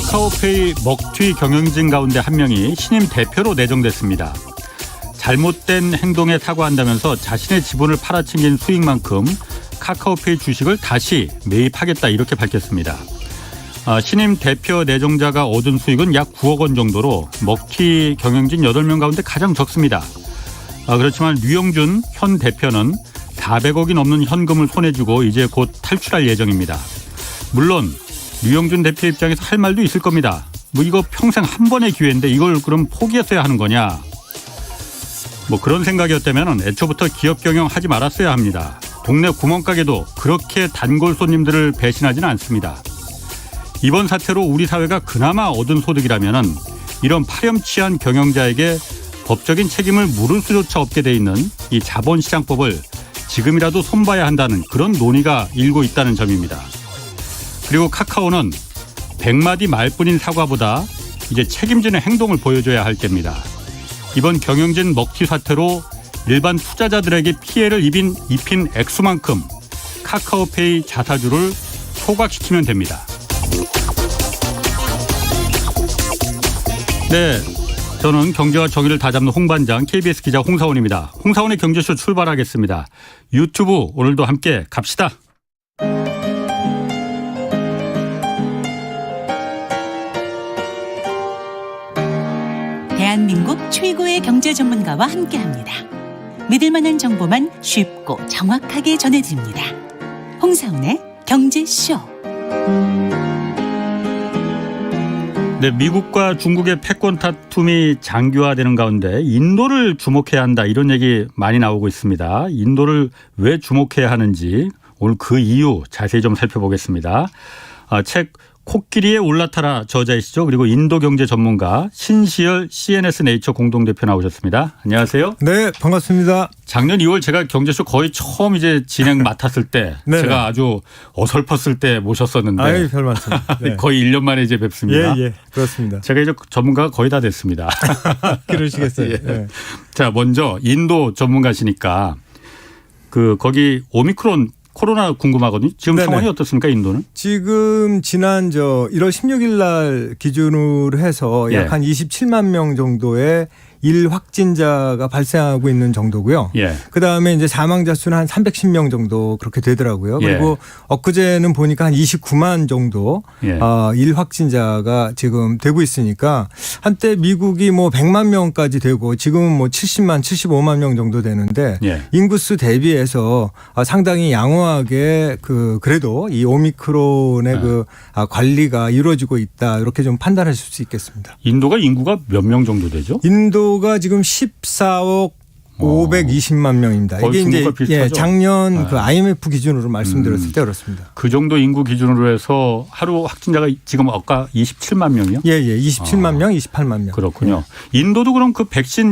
카카오페이 먹튀 경영진 가운데 한 명이 신임 대표로 내정됐습니다. 잘못된 행동에 사과한다면서 자신의 지분을 팔아넘긴 수익만큼 카카오페이 주식을 다시 매입하겠다 이렇게 밝혔습니다. 신임 대표 내정자가 얻은 수익은 약 9억 원 정도로 먹튀 경영진 8명 가운데 가장 적습니다. 그렇지만 류영준 현 대표는 400억이 넘는 현금을 손에 쥐고 이제 곧 탈출할 예정입니다. 물론 류영준 대표 입장에서 할 말도 있을 겁니다. 뭐 이거 평생 한 번의 기회인데 이걸 그럼 포기했어야 하는 거냐. 뭐 그런 생각이었다면 애초부터 기업 경영하지 말았어야 합니다. 동네 구멍가게도 그렇게 단골 손님들을 배신하지는 않습니다. 이번 사태로 우리 사회가 그나마 얻은 소득이라면 이런 파렴치한 경영자에게 법적인 책임을 물을 수조차 없게 돼 있는 이 자본시장법을 지금이라도 손봐야 한다는 그런 논의가 일고 있다는 점입니다. 그리고 카카오는 100마디 말뿐인 사과보다 이제 책임지는 행동을 보여줘야 할 때입니다. 이번 경영진 먹튀 사태로 일반 투자자들에게 피해를 입힌 액수만큼 카카오페이 자사주를 소각시키면 됩니다. 네, 저는 경제와 정의를 다잡는 홍반장 KBS 기자 홍사원입니다. 홍사원의 경제쇼 출발하겠습니다. 유튜브 오늘도 함께 갑시다. 대한민국 최고의 경제 전문가와 함께합니다. 믿을 만한 정보만 쉽고 정확하게 전해드립니다. 홍사훈의 경제쇼. 네, 미국과 중국의 패권 다툼이 장기화되는 가운데 인도를 주목해야 한다 이런 얘기 많이 나오고 있습니다. 인도를 왜 주목해야 하는지 오늘 그 이유 자세히 좀 살펴보겠습니다. 책 코끼리에 올라타라 저자이시죠. 그리고 인도 경제 전문가 신시열 CNS 네이처 공동대표 나오셨습니다. 안녕하세요. 네, 반갑습니다. 작년 2월 제가 경제쇼 거의 처음 이제 진행 맡았을 때 제가 아주 어설펐을 때 모셨었는데 아유, 별 말씀. 네. 거의 1년 만에 이제 뵙습니다. 예, 그렇습니다. 제가 이제 전문가가 거의 다 됐습니다. 그러시겠어요. 예. 네. 자, 먼저 인도 전문가시니까 거기 오미크론 코로나 궁금하거든요. 지금 네네. 상황이 어떻습니까, 인도는? 지금 지난 1월 16일 날 기준으로 해서 약 한 27만 명 정도의 일 확진자가 발생하고 있는 정도고요. 예. 그다음에 이제 사망자 수는 한 310명 정도 그렇게 되더라고요. 예. 그리고 엊그제는 보니까 한 29만 정도 예. 일 확진자가 지금 되고 있으니까 한때 미국이 뭐 100만 명까지 되고 지금은 뭐 70만, 75만 명 정도 되는데 예. 인구수 대비해서 상당히 양호하게 그래도 이 오미크론의 관리가 이루어지고 있다 이렇게 좀 판단하실 수 있겠습니다. 인도가 인구가 몇 명 정도 되죠? 인도가 지금 14억 520만 명입니다. 이게 이제 작년 그 IMF 기준으로 말씀드렸을 때 그렇습니다. 그 정도 인구 기준으로 해서 하루 확진자가 지금 아까 27만 명이요? 예, 27만 명, 28만 명. 그렇군요. 인도도 그럼 그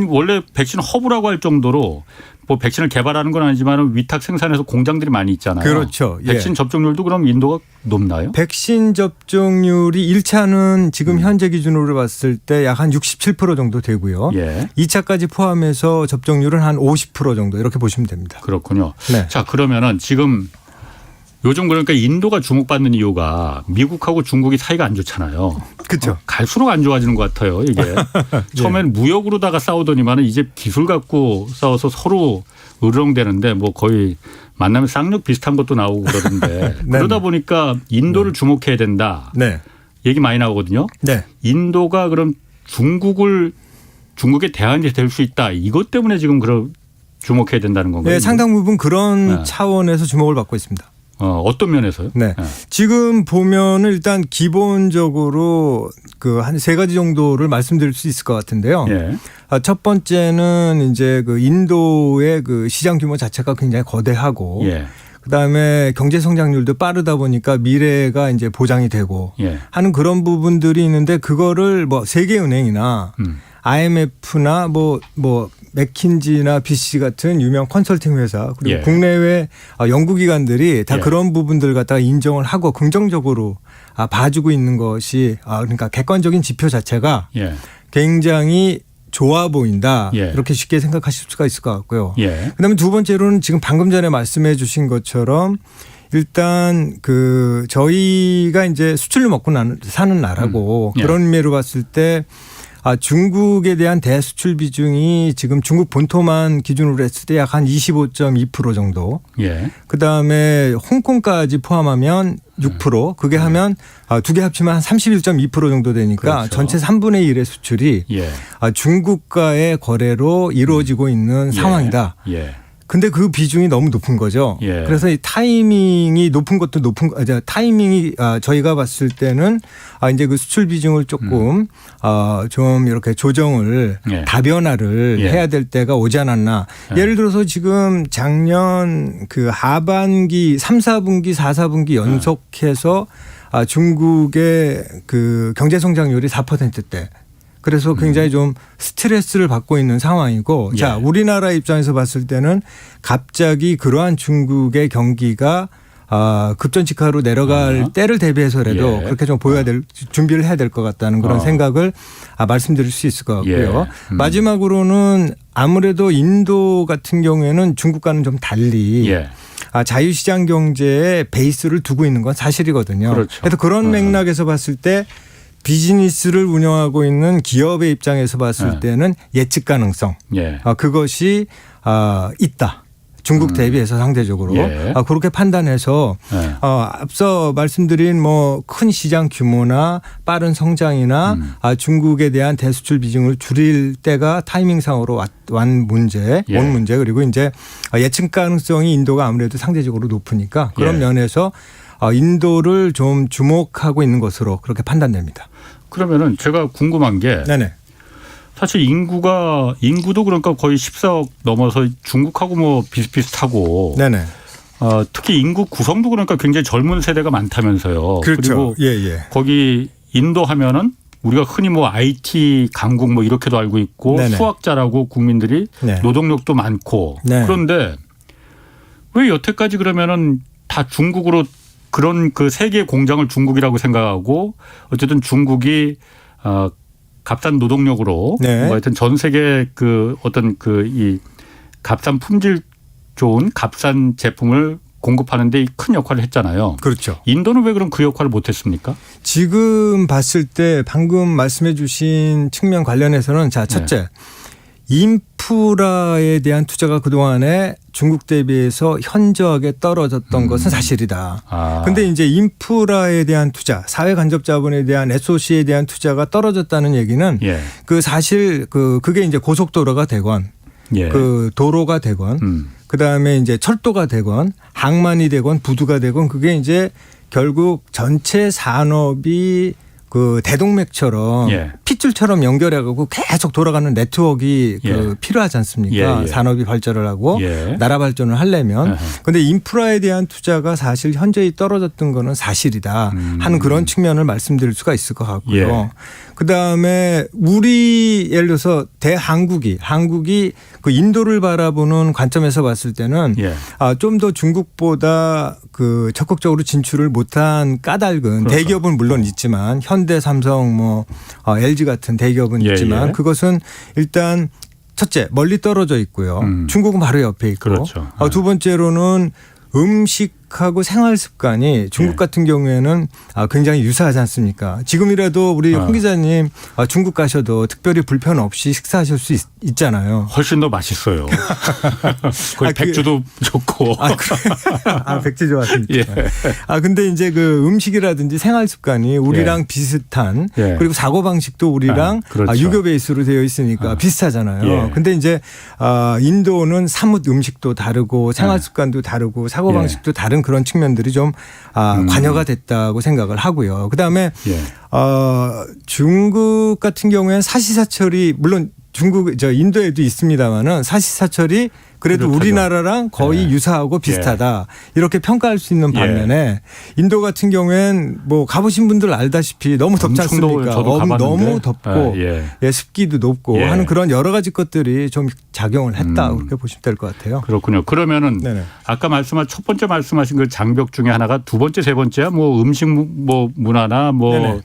원래 백신 허브라고 할 정도로 뭐 백신을 개발하는 건 아니지만 위탁 생산해서 공장들이 많이 있잖아요. 그렇죠. 백신 접종률도 그럼 인도가 높나요? 백신 접종률이 1차는 지금 현재 기준으로 봤을 때 약 한 67% 정도 되고요. 예. 2차까지 포함해서 접종률은 한 50% 정도 이렇게 보시면 됩니다. 그렇군요. 네. 자, 그러면은 지금 요즘 그러니까 인도가 주목받는 이유가 미국하고 중국이 사이가 안 좋잖아요. 그렇죠. 갈수록 안 좋아지는 것 같아요. 이게 처음에는 무역으로다가 싸우더니만은 이제 기술 갖고 싸워서 서로 으르렁대는데 뭐 거의 만나면 쌍욕 비슷한 것도 나오고 그러던데 그러다 보니까 인도를 주목해야 된다. 네. 얘기 많이 나오거든요. 네. 인도가 그럼 중국의 대안이 될 수 있다. 이것 때문에 지금 주목해야 된다는 건가요? 네, 상당 부분 그런 차원에서 주목을 받고 있습니다. 어떤 면에서요? 네. 지금 보면은 일단 기본적으로 한 3가지 정도를 말씀드릴 수 있을 것 같은데요. 예. 첫 번째는 이제 인도의 시장 규모 자체가 굉장히 거대하고 그다음에 경제 성장률도 빠르다 보니까 미래가 이제 보장이 되고 하는 그런 부분들이 있는데 그거를 뭐 세계은행이나 IMF나 뭐 맥킨지나 BC 같은 유명 컨설팅 회사 그리고 국내외 연구기관들이 다 그런 부분들 갖다가 인정을 하고 긍정적으로 봐주고 있는 것이 그러니까 객관적인 지표 자체가 굉장히 좋아 보인다. 이렇게 쉽게 생각하실 수가 있을 것 같고요. 그다음에 두 번째로는 지금 방금 전에 말씀해 주신 것처럼 일단 저희가 이제 수출을 먹고 사는 나라고 예. 그런 의미로 봤을 때 중국에 대한 대수출 비중이 지금 중국 본토만 기준으로 했을 때 약 한 25.2% 정도. 예. 그다음에 홍콩까지 포함하면 6%. 그게 하면 두 개 합치면 한 31.2% 정도 되니까 그렇죠. 전체 3분의 1의 수출이 예. 중국과의 거래로 이루어지고 있는 상황이다. 예. 근데 그 비중이 너무 높은 거죠. 예. 그래서 이 타이밍이 높은 것도 타이밍이 저희가 봤을 때는 이제 그 수출 비중을 조금 좀 이렇게 조정을 예. 다변화를 예. 해야 될 때가 오지 않았나. 예를 들어서 지금 작년 하반기 3, 4분기, 4, 4분기 연속해서 중국의 경제 성장률이 4%대. 그래서 굉장히 좀 스트레스를 받고 있는 상황이고 예. 자, 우리나라 입장에서 봤을 때는 갑자기 그러한 중국의 경기가 급전직하로 내려갈 때를 대비해서라도 예. 그렇게 좀 준비를 해야 될 것 같다는 그런 생각을 말씀드릴 수 있을 것 같고요. 예. 마지막으로는 아무래도 인도 같은 경우에는 중국과는 좀 달리 예. 자유시장 경제에 베이스를 두고 있는 건 사실이거든요. 그렇죠. 그래서 그런 맥락에서 봤을 때 비즈니스를 운영하고 있는 기업의 입장에서 봤을 때는 예측 가능성 예. 그것이 있다. 중국 대비해서 상대적으로 예. 그렇게 판단해서 예. 앞서 말씀드린 큰 시장 규모나 빠른 성장이나 중국에 대한 대수출 비중을 줄일 때가 타이밍상으로 온 문제 그리고 이제 예측 가능성이 인도가 아무래도 상대적으로 높으니까 그런 예. 면에서 인도를 좀 주목하고 있는 것으로 그렇게 판단됩니다. 그러면은 제가 궁금한 게 네네. 사실 인구도 그러니까 거의 14억 넘어서 중국하고 비슷비슷하고 네네. 특히 인구 구성도 그러니까 굉장히 젊은 세대가 많다면서요. 그렇죠. 그리고 예. 거기 인도 하면은 우리가 흔히 IT 강국 이렇게도 알고 있고 네네. 수학자라고 국민들이 네. 노동력도 많고 네. 그런데 왜 여태까지 그러면은 다 중국으로 그런 세계의 공장을 중국이라고 생각하고 어쨌든 중국이 값싼 노동력으로 네. 하여튼 전 세계 이 값싼 품질 좋은 값싼 제품을 공급하는 데 큰 역할을 했잖아요. 그렇죠. 인도는 왜 그럼 그 역할을 못 했습니까? 지금 봤을 때 방금 말씀해 주신 측면 관련해서는 첫째. 인프라에 대한 투자가 그동안에 중국 대비해서 현저하게 떨어졌던 것은 사실이다. 그런데 이제 인프라에 대한 투자, 사회 간접 자본에 대한 SOC에 대한 투자가 떨어졌다는 얘기는 예. 사실 그게 이제 고속도로가 되건 예. 도로가 되건 그다음에 이제 철도가 되건 항만이 되건 부두가 되건 그게 이제 결국 전체 산업이 대동맥처럼 예. 핏줄처럼 연결해가고 계속 돌아가는 네트워크가 예. 필요하지 않습니까? 예. 산업이 발전을 하고 예. 나라 발전을 하려면. 그런데 인프라에 대한 투자가 사실 현저히 떨어졌던 거는 사실이다 하는 그런 측면을 말씀드릴 수가 있을 것 같고요. 예. 그다음에 우리 예를 들어서 대한국이 인도를 바라보는 관점에서 봤을 때는 예. 좀 더 중국보다 적극적으로 진출을 못한 까닭은 그렇죠. 대기업은 물론 있지만 현대, 삼성, LG 같은 대기업은 예, 있지만 예. 그것은 일단 첫째 멀리 떨어져 있고요. 중국은 바로 옆에 있고 그렇죠. 두 번째로는 음식하고 생활 습관이 중국 예. 같은 경우에는 굉장히 유사하지 않습니까? 지금이라도 우리 홍 기자님 중국 가셔도 특별히 불편 없이 식사하실 수 있잖아요. 훨씬 더 맛있어요. 거기 백주도 좋고. 그래. 백지 좋아하십니까? 예. 근데 이제 음식이라든지 생활 습관이 우리랑 비슷한 예. 그리고 사고 방식도 우리랑 그렇죠. 유교 베이스로 되어 있으니까 비슷하잖아요. 예. 근데 이제 인도는 사뭇 음식도 다르고 생활 습관도 다르고 사고 방식도 다른 그런 측면들이 좀 관여가 됐다고 생각을 하고요. 그다음에 중국 같은 경우에는 사시사철이 물론 인도에도 있습니다만은 사시사철이 그래도 그렇다죠. 우리나라랑 거의 유사하고 비슷하다 이렇게 평가할 수 있는 반면에 인도 같은 경우엔 가보신 분들 알다시피 너무 덥지 않습니까? 저도 가봤는데. 너무 덥고 습기도 높고 하는 그런 여러 가지 것들이 좀 작용을 했다 그렇게 보시면 될 것 같아요. 그렇군요. 그러면은 네네. 아까 첫 번째 말씀하신 그 장벽 중에 하나가 두 번째, 세 번째야 음식 문화나 네네.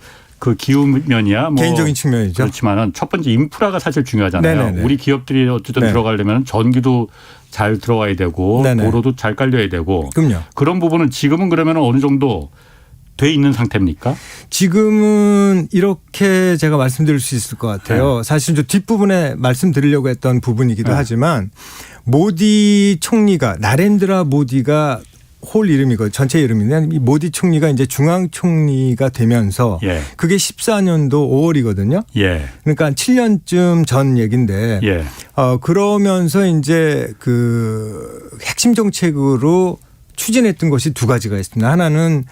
기후면이야 개인적인 측면이죠. 그렇지만은 첫 번째 인프라가 사실 중요하잖아요. 네네네. 우리 기업들이 어쨌든 네. 들어가려면 전기도 잘 들어와야 되고 네네. 도로도 잘 깔려야 되고 그럼요. 그런 부분은 지금은 그러면 어느 정도 돼 있는 상태입니까? 지금은 이렇게 제가 말씀드릴 수 있을 것 같아요. 네. 사실 저 뒷부분에 말씀드리려고 했던 부분이기도 네. 하지만 모디 총리가 나렌드라 모디가 홀 이름이고 전체 이름인데 이 모디 총리가 이제 중앙 총리가 되면서 예. 그게 14년도 5월이거든요. 예. 그러니까 7년쯤 전 얘기인데 예. 그러면서 이제 그 핵심 정책으로 추진했던 것이 두 가지가 있습니다. 하나는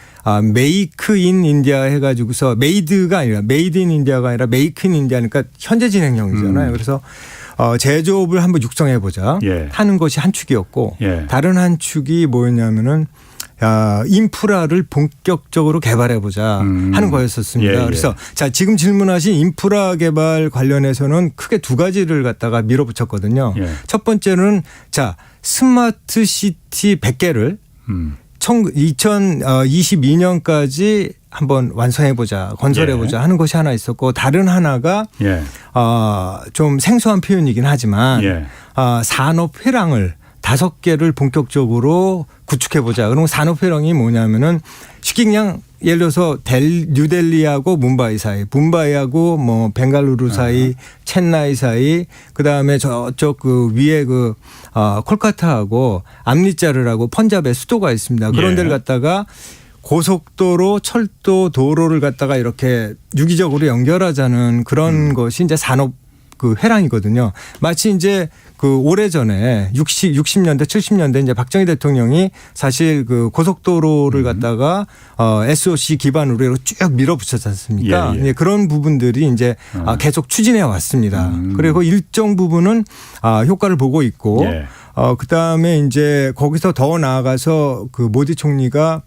메이크 인 인디아 해가지고서 메이드가 아니라 메이드 인 인디아가 아니라 메이크 인 인디아 그러니까 현재 진행형이잖아요. 그래서 제조업을 한번 육성해보자 예. 하는 것이 한 축이었고 예. 다른 한 축이 뭐였냐면은 인프라를 본격적으로 개발해보자 하는 거였었습니다. 예, 예. 그래서 자 지금 질문하신 인프라 개발 관련해서는 크게 두 가지를 갖다가 밀어붙였거든요. 예. 첫 번째는 자 스마트 시티 100개를 2022년까지 한번 완성해보자, 건설해보자 예. 하는 것이 하나 있었고 다른 하나가 예. 좀 생소한 표현이긴 하지만 예. 산업 회랑을 5개를 본격적으로 구축해보자. 그러면 산업 회랑이 뭐냐면은 쉽게 그냥 예를 들어서 뉴델리하고 뭄바이 사이, 뭄바이하고 뭐 벵갈루루 사이, 첸나이 사이, 그 다음에 저쪽 그 위에 그 콜카타하고 암리자르라고 펀잡에 수도가 있습니다. 그런 예. 데를 갖다가 고속도로, 철도, 도로를 갖다가 이렇게 유기적으로 연결하자는 그런 것이 이제 산업 그 회랑이거든요. 마치 이제 그 오래전에 60년대, 70년대 이제 박정희 대통령이 사실 그 고속도로를 갖다가 SOC 기반으로 이렇게 쭉 밀어붙였지 않습니까? 예, 예. 그런 부분들이 이제 계속 추진해 왔습니다. 그리고 일정 부분은 효과를 보고 있고 예. 그다음에 이제 거기서 더 나아가서 그 모디 총리가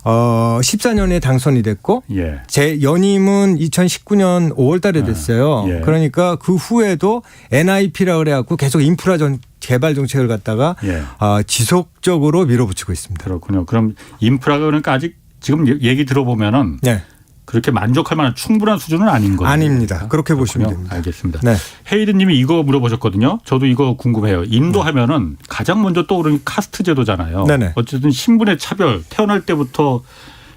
14년에 당선이 됐고 예. 제 연임은 2019년 5월 달에 됐어요. 예. 그러니까 그 후에도 NIP라 그래갖고 계속 인프라 개발 정책을 갖다가 예. 지속적으로 밀어붙이고 있습니다. 그렇군요. 그럼 인프라가 그러니까 아직 지금 얘기 들어보면은 네. 그렇게 만족할 만한 충분한 수준은 아닌 거죠. 아닙니다. 그렇게 보시면 그렇군요. 됩니다. 알겠습니다. 네. 헤이든 님이 이거 물어보셨거든요. 저도 이거 궁금해요. 인도 하면은 가장 먼저 떠오르는 카스트 제도잖아요. 네네. 어쨌든 신분의 차별, 태어날 때부터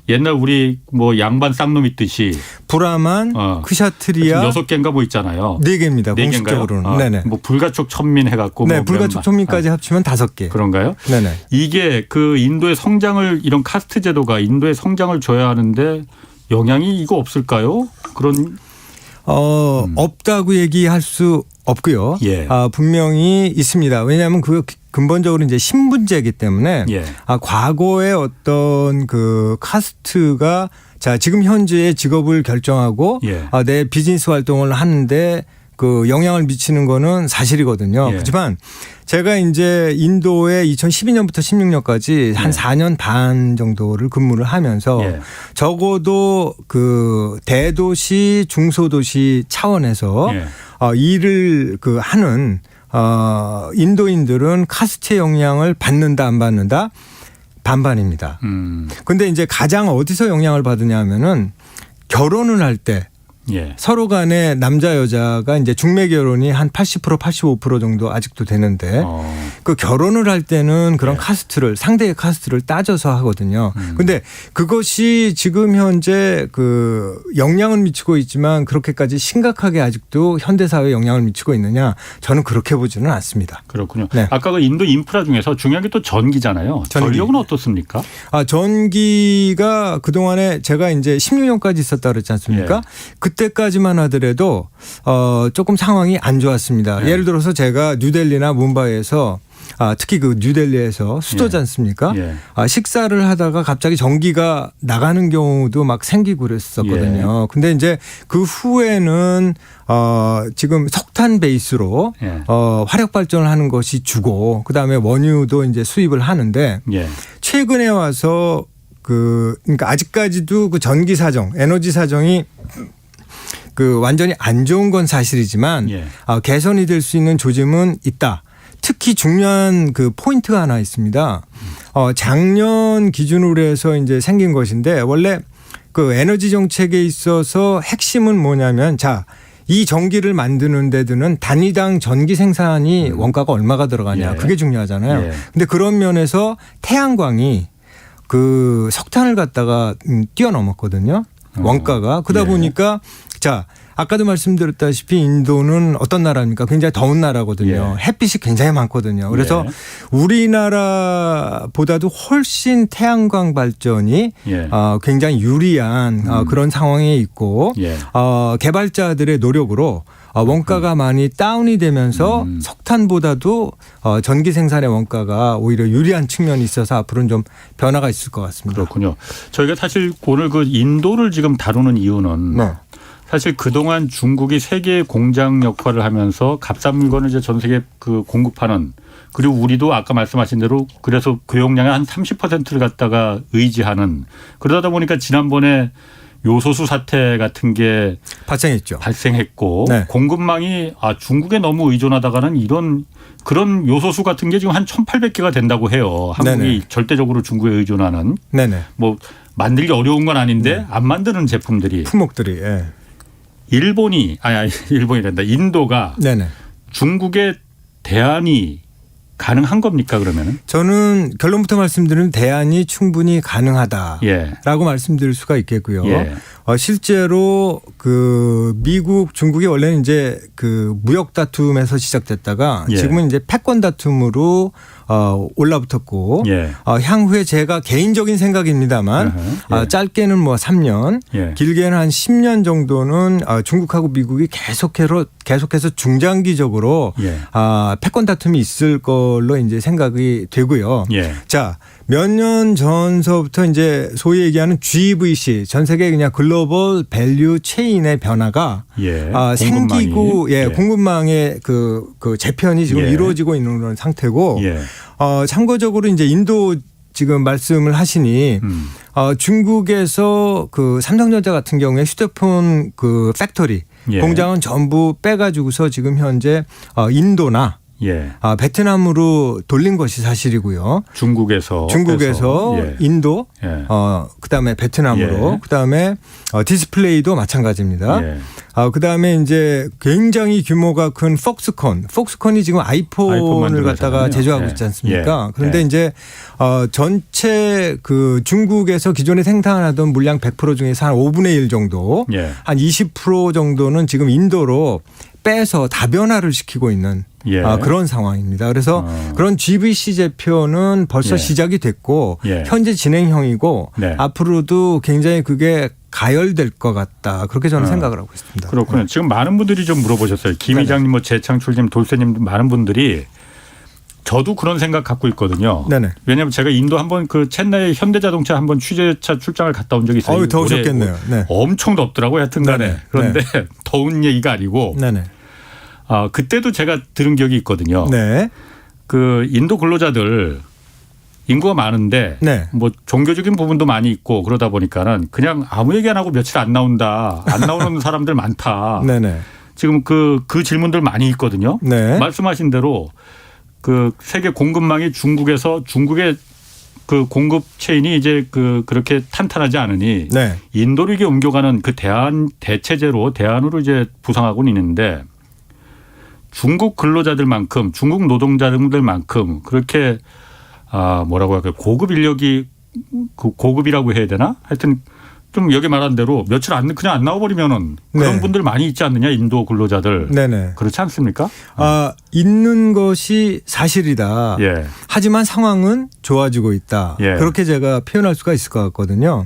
옛날 우리 뭐 양반 쌍놈 있듯이 브라만, 크샤트리아 6개인가 뭐 있잖아요. 4개입니다. 4개인가요? 공식적으로는. 네네. 뭐 불가촉 천민 해갖고 네, 뭐 불가촉 천민까지 합치면 5개. 그런가요? 네네. 이게 그 인도의 성장을 이런 카스트 제도가 인도의 성장을 줘야 하는데 영향이 이거 없을까요? 그런 없다고 얘기할 수 없고요. 예. 분명히 있습니다. 왜냐하면 그 근본적으로 이제 신분제이기 때문에 예. 과거의 어떤 그 카스트가 자 지금 현재의 직업을 결정하고 예. 내 비즈니스 활동을 하는데 그 영향을 미치는 거는 사실이거든요. 예. 그렇지만 제가 이제 인도에 2012년부터 16년까지 한 4년 반 정도를 근무를 하면서 예. 적어도 그 대도시 중소도시 차원에서 예. 일을 그 하는 인도인들은 카스트의 영향을 받는다 안 받는다 반반입니다. 근데 이제 가장 어디서 영향을 받으냐 하면은 결혼을 할 때 예. 서로 간에 남자 여자가 이제 중매 결혼이 한 80% 85% 정도 아직도 되는데 그 결혼을 할 때는 그런 예. 카스트를 상대의 카스트를 따져서 하거든요. 근데 그것이 지금 현재 그 영향을 미치고 있지만 그렇게까지 심각하게 아직도 현대 사회에 영향을 미치고 있느냐 저는 그렇게 보지는 않습니다. 그렇군요. 네. 아까 그 인도 인프라 중에서 중요한 게 또 전기잖아요. 전기. 전력은 어떻습니까? 전기가 그동안에 제가 이제 16년까지 있었다 그랬지 않습니까? 예. 그때까지만 하더라도 조금 상황이 안 좋았습니다. 예. 예를 들어서 제가 뉴델리나 문바이에서 특히 그 뉴델리에서 수도지 않습니까? 예. 식사를 하다가 갑자기 전기가 나가는 경우도 막 생기고 그랬었거든요. 근데 이제 그 후에는 지금 석탄 베이스로 예. 화력 발전을 하는 것이 주고 그다음에 원유도 이제 수입을 하는데 예. 최근에 와서 그러니까 아직까지도 그 전기 사정, 에너지 사정이 그 완전히 안 좋은 건 사실이지만 예. 개선이 될 수 있는 조짐은 있다. 특히 중요한 그 포인트가 하나 있습니다. 작년 기준으로 해서 이제 생긴 것인데 원래 그 에너지 정책에 있어서 핵심은 뭐냐면 자 이 전기를 만드는 데 드는 단위당 전기 생산이 원가가 얼마가 들어가냐. 예. 그게 중요하잖아요. 예. 근데 그런 면에서 태양광이 그 석탄을 갖다가 뛰어넘었거든요. 원가가. 그러다 예. 보니까 자, 아까도 말씀드렸다시피 인도는 어떤 나라입니까? 굉장히 더운 나라거든요. 예. 햇빛이 굉장히 많거든요. 그래서 예. 우리나라보다도 훨씬 태양광 발전이 예. 굉장히 유리한 그런 상황에 있고 예. 개발자들의 노력으로 원가가 많이 다운이 되면서 석탄보다도 전기 생산의 원가가 오히려 유리한 측면이 있어서 앞으로는 좀 변화가 있을 것 같습니다. 그렇군요. 저희가 사실 오늘 그 인도를 지금 다루는 이유는 네. 사실 그동안 중국이 세계 공장 역할을 하면서 값싼 물건을 이제 전 세계 그 공급하는, 그리고 우리도 아까 말씀하신 대로 그래서 교역량의 한 30%를 갖다가 의지하는, 그러다 보니까 지난번에 요소수 사태 같은 게 발생했고 네. 공급망이 중국에 너무 의존하다가는 이런 그런 요소수 같은 게 지금 한 1,800개가 된다고 해요. 한국이 네네. 절대적으로 중국에 의존하는. 네네. 뭐 만들기 어려운 건 아닌데 네. 안 만드는 제품들이. 품목들이. 예. 일본이란다. 인도가 네네. 중국의 대안이 가능한 겁니까 그러면은? 저는 결론부터 말씀드리면 대안이 충분히 가능하다라고 예. 말씀드릴 수가 있겠고요. 예. 실제로 그 미국, 중국이 원래는 이제 그 무역 다툼에서 시작됐다가 예. 지금은 이제 패권 다툼으로 올라붙었고 예. 향후에 제가 개인적인 생각입니다만 예. 짧게는 뭐 3년, 예. 길게는 한 10년 정도는 중국하고 미국이 계속해서 중장기적으로 예. 패권 다툼이 있을 걸로 이제 생각이 되고요. 예. 자, 몇 년 전서부터 이제 소위 얘기하는 GVC, 전 세계 그냥 글로벌 밸류 체인의 변화가 예. 생기고 공급망이. 공급망의 그 재편이 지금 예. 이루어지고 있는 그런 상태고 예. 참고적으로 이제 인도 지금 말씀을 하시니 중국에서 그 삼성전자 같은 경우에 휴대폰 그 팩토리 예. 공장은 전부 빼가지고서 지금 현재 인도나 예. 베트남으로 돌린 것이 사실이고요. 중국에서 예. 인도, 예. 그다음에 베트남으로, 예. 그다음에 디스플레이도 마찬가지입니다. 예. 그다음에 이제 굉장히 규모가 큰 폭스콘이 지금 아이폰을 갖다가 제조하고 예. 있지 않습니까? 예. 그런데 예. 이제 전체 그 중국에서 기존에 생산하던 물량 100% 중에서 한 5분의 1 정도, 예. 한 20% 정도는 지금 인도로 빼서 다변화를 시키고 있는 예. 그런 상황입니다. 그래서 그런 GVC 제표는 벌써 예. 시작이 됐고 예. 현재 진행형이고 네. 앞으로도 굉장히 그게 가열될 것 같다. 그렇게 저는 생각을 하고 있습니다. 그렇군요. 네. 지금 많은 분들이 좀 물어보셨어요. 김 회장님, 뭐 재창출님, 돌쇠님 많은 분들이 저도 그런 생각 갖고 있거든요. 네네. 왜냐하면 제가 인도 한번 그 챗나이 현대자동차 한번 취재차 출장을 갔다 온 적이 있어요. 더우셨겠네요. 네. 엄청 덥더라고요. 하여튼간에. 네네. 그런데 더운 얘기가 아니고 네네. 그때도 제가 들은 기억이 있거든요. 네. 그 인도 근로자들 인구가 많은데 네. 뭐 종교적인 부분도 많이 있고 그러다 보니까는 그냥 아무 얘기 안 하고 며칠 안 나온다. 안 나오는 사람들 많다. 네네. 지금 그 질문들 많이 있거든요. 네. 말씀하신 대로 그 세계 공급망이 중국의 그 공급 체인이 이제 그렇게 탄탄하지 않으니 네. 인도로 이게 옮겨가는 그 대안으로 이제 부상하고는 있는데 중국 근로자들만큼 중국 노동자들만큼 그렇게 뭐라고 할까요? 고급 인력이 고급이라고 해야 되나? 하여튼 좀 여기 말한 대로 며칠 그냥 안 나와버리면은 그런 네. 분들 많이 있지 않느냐 인도 근로자들. 네네. 그렇지 않습니까? 있는 것이 사실이다. 예. 하지만 상황은 좋아지고 있다. 예. 그렇게 제가 표현할 수가 있을 것 같거든요.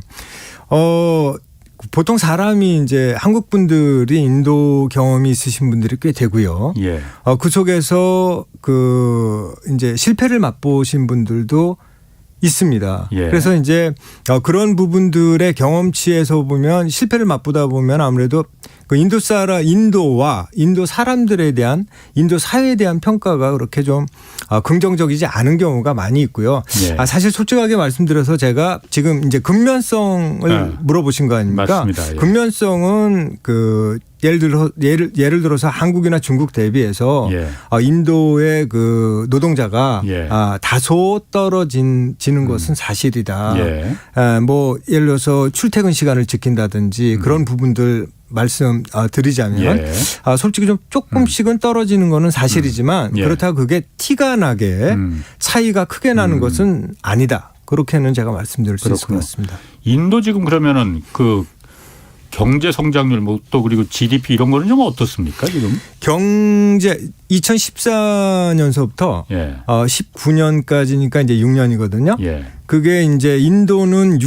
보통 사람이 이제 한국 분들이 인도 경험이 있으신 분들이 꽤 되고요. 예. 그 속에서 그 이제 실패를 맛보신 분들도 있습니다. 예. 그래서 이제 그런 부분들의 경험치에서 보면 실패를 맛보다 보면 아무래도 그 인도와 인도 사람들에 대한 인도 사회에 대한 평가가 그렇게 좀 긍정적이지 않은 경우가 많이 있고요. 예. 사실 솔직하게 말씀드려서 제가 지금 이제 근면성을 물어보신 거 아닙니까? 맞습니다. 예. 근면성은 그 예를 들어서 한국이나 중국 대비해서 예. 인도의 그 노동자가 예. 다소 떨어지는 것은 사실이다. 예. 뭐 예를 들어서 출퇴근 시간을 지킨다든지 그런 부분들 말씀 드리자면 솔직히 좀 조금씩은 떨어지는 거는 사실이지만 그렇다고 그게 티가 나게 차이가 크게 나는 것은 아니다. 그렇게는 제가 말씀드릴 수 있을 것 같습니다. 인도 지금 그러면은 그 경제 성장률 뭐 또 그리고 GDP 이런 거는 좀 어떻습니까 지금? 경제 2014년서부터 19년까지니까 이제 6년이거든요. 그게 이제 인도는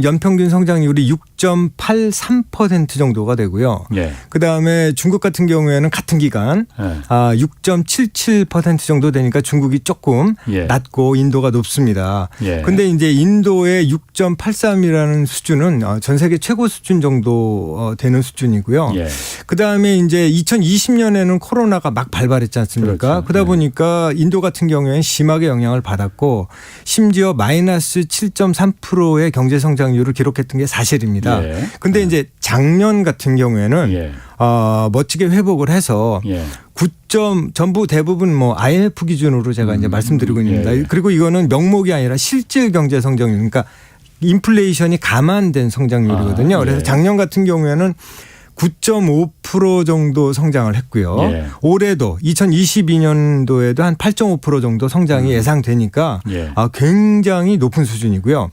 연평균 성장률이 6.83% 정도가 되고요. 그다음에 중국 같은 경우에는 같은 기간 6.77% 정도 되니까 중국이 조금 낮고 인도가 높습니다. 근데 이제 인도의 6.83이라는 수준은 전 세계 최고 수준 정도 되는 수준이고요. 그다음에 이제 2020년에는 코로나가 막 발발했지 않습니까? 그렇죠. 그러다 보니까 인도 같은 경우에는 심하게 영향을 받았고 심지어 마이너스 7.3%의 경제 성장률을 기록했던 게 사실입니다. 근데 이제 작년 같은 경우에는 멋지게 회복을 해서 9점 전부 대부분 뭐 IMF 기준으로 제가 이제 말씀드리고 있습니다. 그리고 이거는 명목이 아니라 실질 경제 성장률, 그러니까 인플레이션이 감안된 성장률이거든요. 그래서 작년 같은 경우에는 9.5% 정도 성장을 했고요. 올해도 2022년도에도 한 8.5% 정도 성장이 예상되니까 굉장히 높은 수준이고요.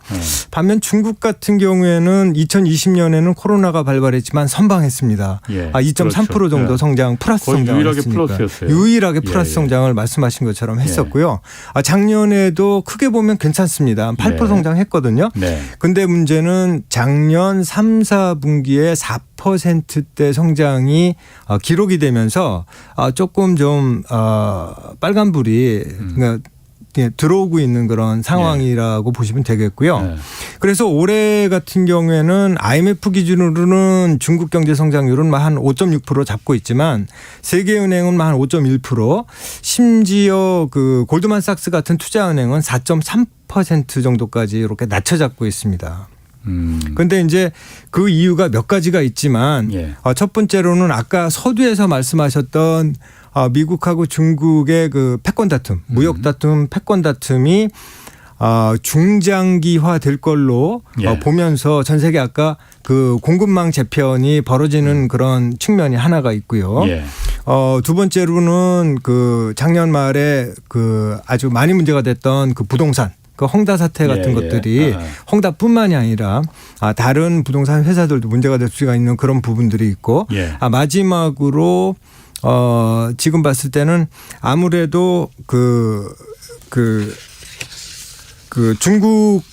반면 중국 같은 경우에는 2020년에는 코로나가 발발했지만 선방했습니다. 2.3% 정도 성장 플러스 성장을 유일하게 했으니까. 플러스였어요. 유일하게 플러스 성장을 말씀하신 것처럼 했었고요. 작년에도 크게 보면 괜찮습니다. 8% 성장했거든요. 근데 문제는 작년 3, 4분기에 4%대 성장이 기록이 되면서 조금 좀 빨간불이 들어오고 있는 그런 상황이라고 보시면 되겠고요. 그래서 올해 같은 경우에는 IMF 기준으로는 중국 경제 성장률은 한 5.6% 잡고 있지만 세계은행은 한 5.1%, 심지어 그 골드만삭스 같은 투자은행은 4.3% 정도까지 이렇게 낮춰 잡고 있습니다. 그런데 이제 그 이유가 몇 가지가 있지만 첫 번째로는 아까 서두에서 말씀하셨던 미국하고 중국의 그 패권 다툼, 무역 다툼, 패권 다툼이 중장기화 될 걸로 보면서 전 세계 아까 그 공급망 재편이 벌어지는 그런 측면이 하나가 있고요. 두 번째로는 그 작년 말에 그 아주 많이 문제가 됐던 그 부동산. 그 헝다 사태 같은 것들이 헝다뿐만이 아니라 다른 부동산 회사들도 문제가 될 수가 있는 그런 부분들이 있고 마지막으로 지금 봤을 때는 아무래도 그 중국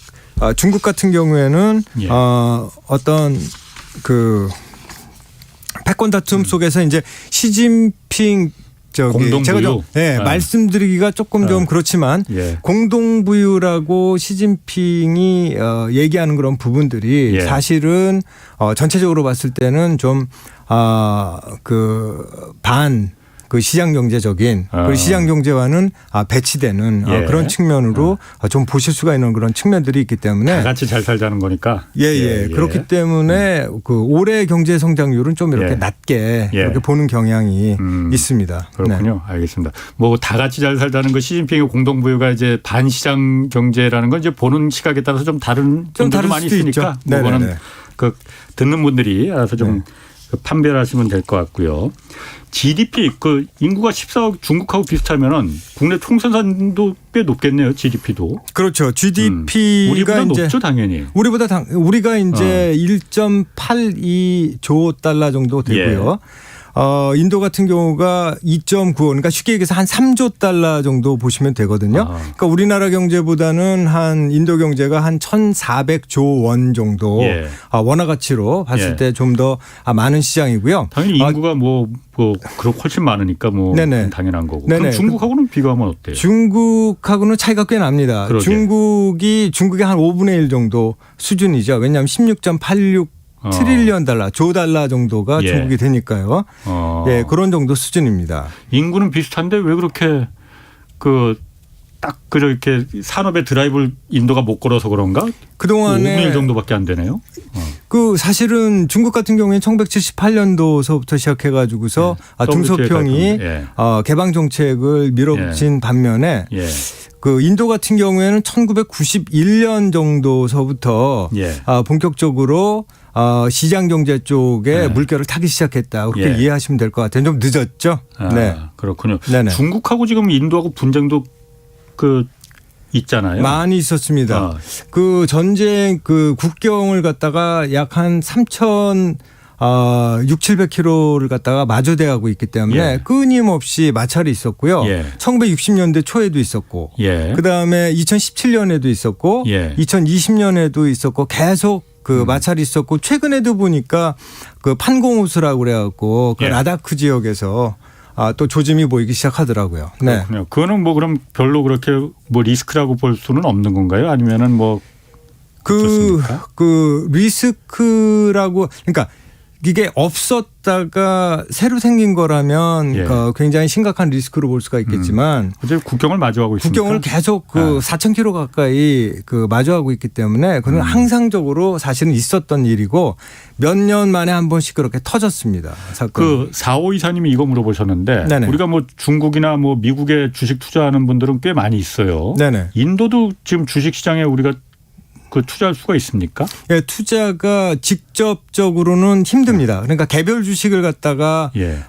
같은 경우에는 어떤 그 패권 다툼 속에서 이제 시진핑 제가 좀 말씀드리기가 조금 좀 그렇지만 공동부유라고 시진핑이 얘기하는 그런 부분들이 사실은 전체적으로 봤을 때는 좀 그 시장 경제적인 그 시장 경제와는 배치되는 그런 측면으로 좀 보실 수가 있는 그런 측면들이 있기 때문에 다 같이 잘 살자는 거니까. 그렇기 때문에 그 올해 경제 성장률은 좀 이렇게 낮게 이렇게 보는 경향이 있습니다. 그렇군요. 알겠습니다. 뭐 다 같이 잘 살자는 거 시진핑의 공동부유가 이제 반시장 경제라는 건 이제 보는 시각에 따라서 좀 다른 점들도 많이 있으니까 그거는 그 듣는 분들이 알아서 좀 판별하시면 될 것 같고요. GDP 그 인구가 14억 중국하고 비슷하면은 국내 총생산도 꽤 높겠네요. GDP도. 그렇죠. GDP가 우리보다 이제 높죠, 당연히. 우리가 이제 1.82조 달러 정도 되고요. 인도 같은 경우가 2.95 그러니까 쉽게 얘기해서 한 3조 달러 정도 보시면 되거든요. 그러니까 우리나라 경제보다는 한 인도 경제가 한 1,400조 원 정도 원화 가치로 봤을 때 좀 더 많은 시장이고요. 당연히 인구가 그렇고 훨씬 많으니까 당연한 거고. 그럼 중국하고는 비교하면 어때요? 중국하고는 차이가 꽤 납니다. 중국의 한 5분의 1 정도 수준이죠. 왜냐하면 16.86 트릴리언 달러, 조 달러 정도가 중국이 되니까요. 그런 정도 수준입니다. 인구는 비슷한데 왜 그렇게 딱 그렇게 산업의 드라이브를 인도가 못 걸어서 그런가? 그동안에 5분의 1 정도밖에 안 되네요. 그 사실은 중국 같은 경우에는 1978년도서부터 시작해가지고서 등소평이 개방 정책을 밀어붙인 반면에 그 인도 같은 경우에는 1991년 정도서부터 본격적으로 시장 경제 쪽에 네. 물결을 타기 시작했다. 그렇게 예. 이해하시면 될 것 같아요. 좀 늦었죠. 네. 그렇군요. 네네. 중국하고 지금 인도하고 분쟁도 있잖아요. 많이 있었습니다. 그 전쟁 그 국경을 갖다가 약 한 6,700km를 갖다가 마주대하고 있기 때문에 예. 끊임없이 마찰이 있었고요. 예. 1960년대 초에도 있었고 예. 그다음에 2017년에도 있었고 예. 2020년에도 있었고 계속 그 마찰이 있었고 최근에도 보니까 그 판공호수라고 그래갖고 그 예. 라다크 지역에서 또 조짐이 보이기 시작하더라고요. 네. 그렇군요. 그거는 뭐 그럼 별로 그렇게 뭐 리스크라고 볼 수는 없는 건가요? 아니면은 뭐 어떻습니까? 그 리스크라고 그러니까 이게 없었다가 새로 생긴 거라면 예. 굉장히 심각한 리스크로 볼 수가 있겠지만 어제 국경을 마주하고 있습니까? 국경을 계속 4,000km 가까이 마주하고 있기 때문에 그건 항상적으로 사실은 있었던 일이고 몇 년 만에 한 번씩 그렇게 터졌습니다. 사건. 4호 이사님이 이거 물어보셨는데 네네. 우리가 뭐 중국이나 뭐 미국에 주식 투자하는 분들은 꽤 많이 있어요. 네네. 인도도 지금 주식 시장에 우리가 투자할 수가 있습니까? 예, 투자가 직접적으로는 힘듭니다. 그러니까 개별 주식을 갖다가 예.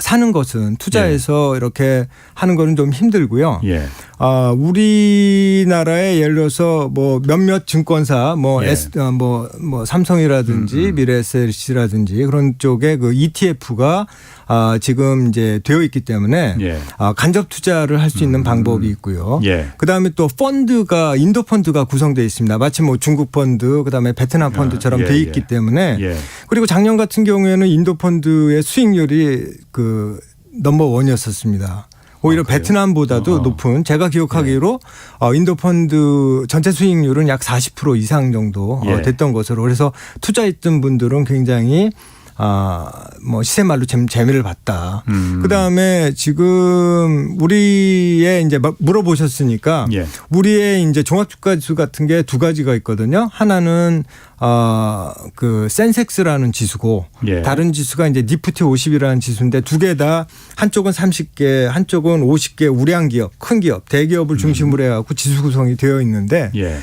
사는 것은 투자해서 이렇게 하는 거는 좀 힘들고요. 예. 우리나라에 예를 들어서 뭐 몇몇 증권사 예. 뭐 삼성이라든지 미래에셋이라든지 그런 쪽에 그 ETF가 지금 이제 되어 있기 때문에 예. 간접 투자를 할 수 있는 방법이 있고요. 예. 그다음에 또 펀드가 인도 펀드가 구성되어 있습니다. 마치 뭐 중국 펀드 그다음에 베트남 펀드처럼 예, 돼 예. 있기 때문에 예. 그리고 작년 같은 경우에는 인도 펀드의 수익률이 넘버 원이었었습니다. 오히려 그래요? 베트남보다도 높은 제가 기억하기로 인도 펀드 전체 수익률은 약 40% 이상 정도 예. 됐던 것으로 그래서 투자했던 분들은 굉장히 뭐 시세말로 재미를 봤다. 그다음에 지금 우리의 이제 물어보셨으니까 예. 우리의 이제 종합주가지수 같은 게 두 가지가 있거든요. 하나는 그 센섹스라는 지수고 예. 다른 지수가 이제 니프티 50이라는 지수인데 두 개 다 한쪽은 30개, 한쪽은 50개 우량 기업, 큰 기업, 대기업을 중심으로 해갖고 지수 구성이 되어 있는데 예.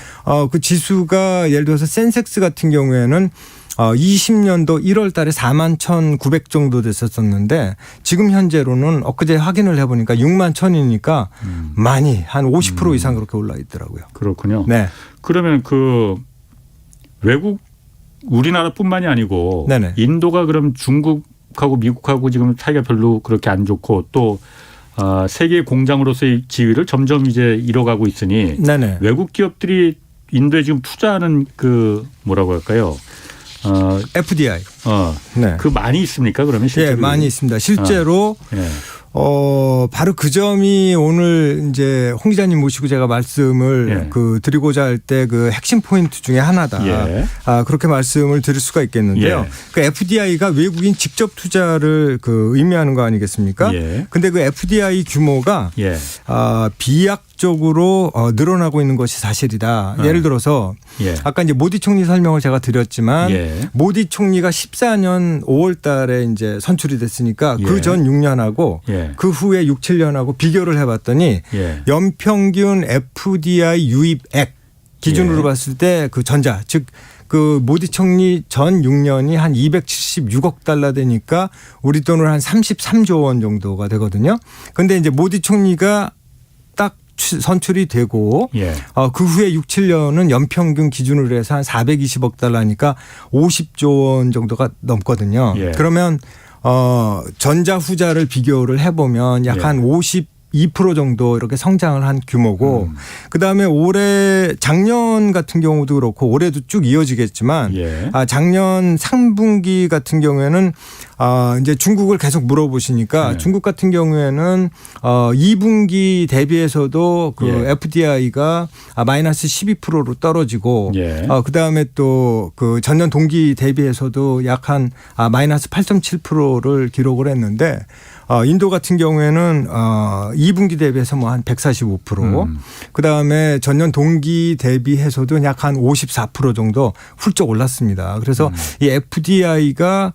그 지수가 예를 들어서 센섹스 같은 경우에는 20년도 1월 달에 41,900 정도 됐었었는데 지금 현재로는 엊그제 확인을 해보니까 61,000이니까 많이 한 50% 이상 그렇게 올라 있더라고요. 그렇군요. 네. 그러면 외국 우리나라뿐만이 아니고 네네. 인도가 그럼 중국하고 미국하고 지금 사이가 별로 그렇게 안 좋고 또 세계 공장으로서의 지위를 점점 이제 잃어가고 있으니 네네. 외국 기업들이 인도에 지금 투자하는 뭐라고 할까요? FDI. 네. 많이 있습니까? 그러면 실제로? 예, 많이 있습니다. 실제로 예. 바로 그 점이 오늘 이제 홍 기자님 모시고 제가 말씀을 예. 드리고자 할 때 그 핵심 포인트 중에 하나다. 예. 그렇게 말씀을 드릴 수가 있겠는데요. 예. 그 FDI가 외국인 직접 투자를 의미하는 거 아니겠습니까? 예. 근데 그 FDI 규모가 예. 비약적으로 늘어나고 있는 것이 사실이다. 예를 들어서 예. 아까 이제 모디 총리 설명을 제가 드렸지만 예. 모디 총리가 14년 5월 달에 이제 선출이 됐으니까 예. 그 전 6년하고 예. 그 후에 6, 7년하고 비교를 해봤더니 예. 연평균 FDI 유입액 기준으로 예. 봤을 때 그 전자 즉 그 모디 총리 전 6년이 한 276억 달러 되니까 우리 돈으로 한 33조 원 정도가 되거든요. 그런데 이제 모디 총리가 딱 선출이 되고 예. 그 후에 6, 7년은 연평균 기준으로 해서 한 420억 달러니까 50조 원 정도가 넘거든요. 예. 그러면 전자 후자를 비교를 해보면 약 한 52% 정도 이렇게 성장을 한 규모고 그다음에 작년 같은 경우도 그렇고 올해도 쭉 이어지겠지만 예. 작년 상분기 같은 경우에는 이제 중국을 계속 물어보시니까 네. 중국 같은 경우에는 2분기 대비해서도 그 예. FDI가 마이너스 12%로 떨어지고 예. 그다음에 또 그 전년 동기 대비해서도 약 한 마이너스 8.7%를 기록을 했는데 인도 같은 경우에는 2분기 대비해서 뭐 한 145%, 그다음에 전년 동기 대비해서도 약 한 54% 정도 훌쩍 올랐습니다. 그래서 이 FDI가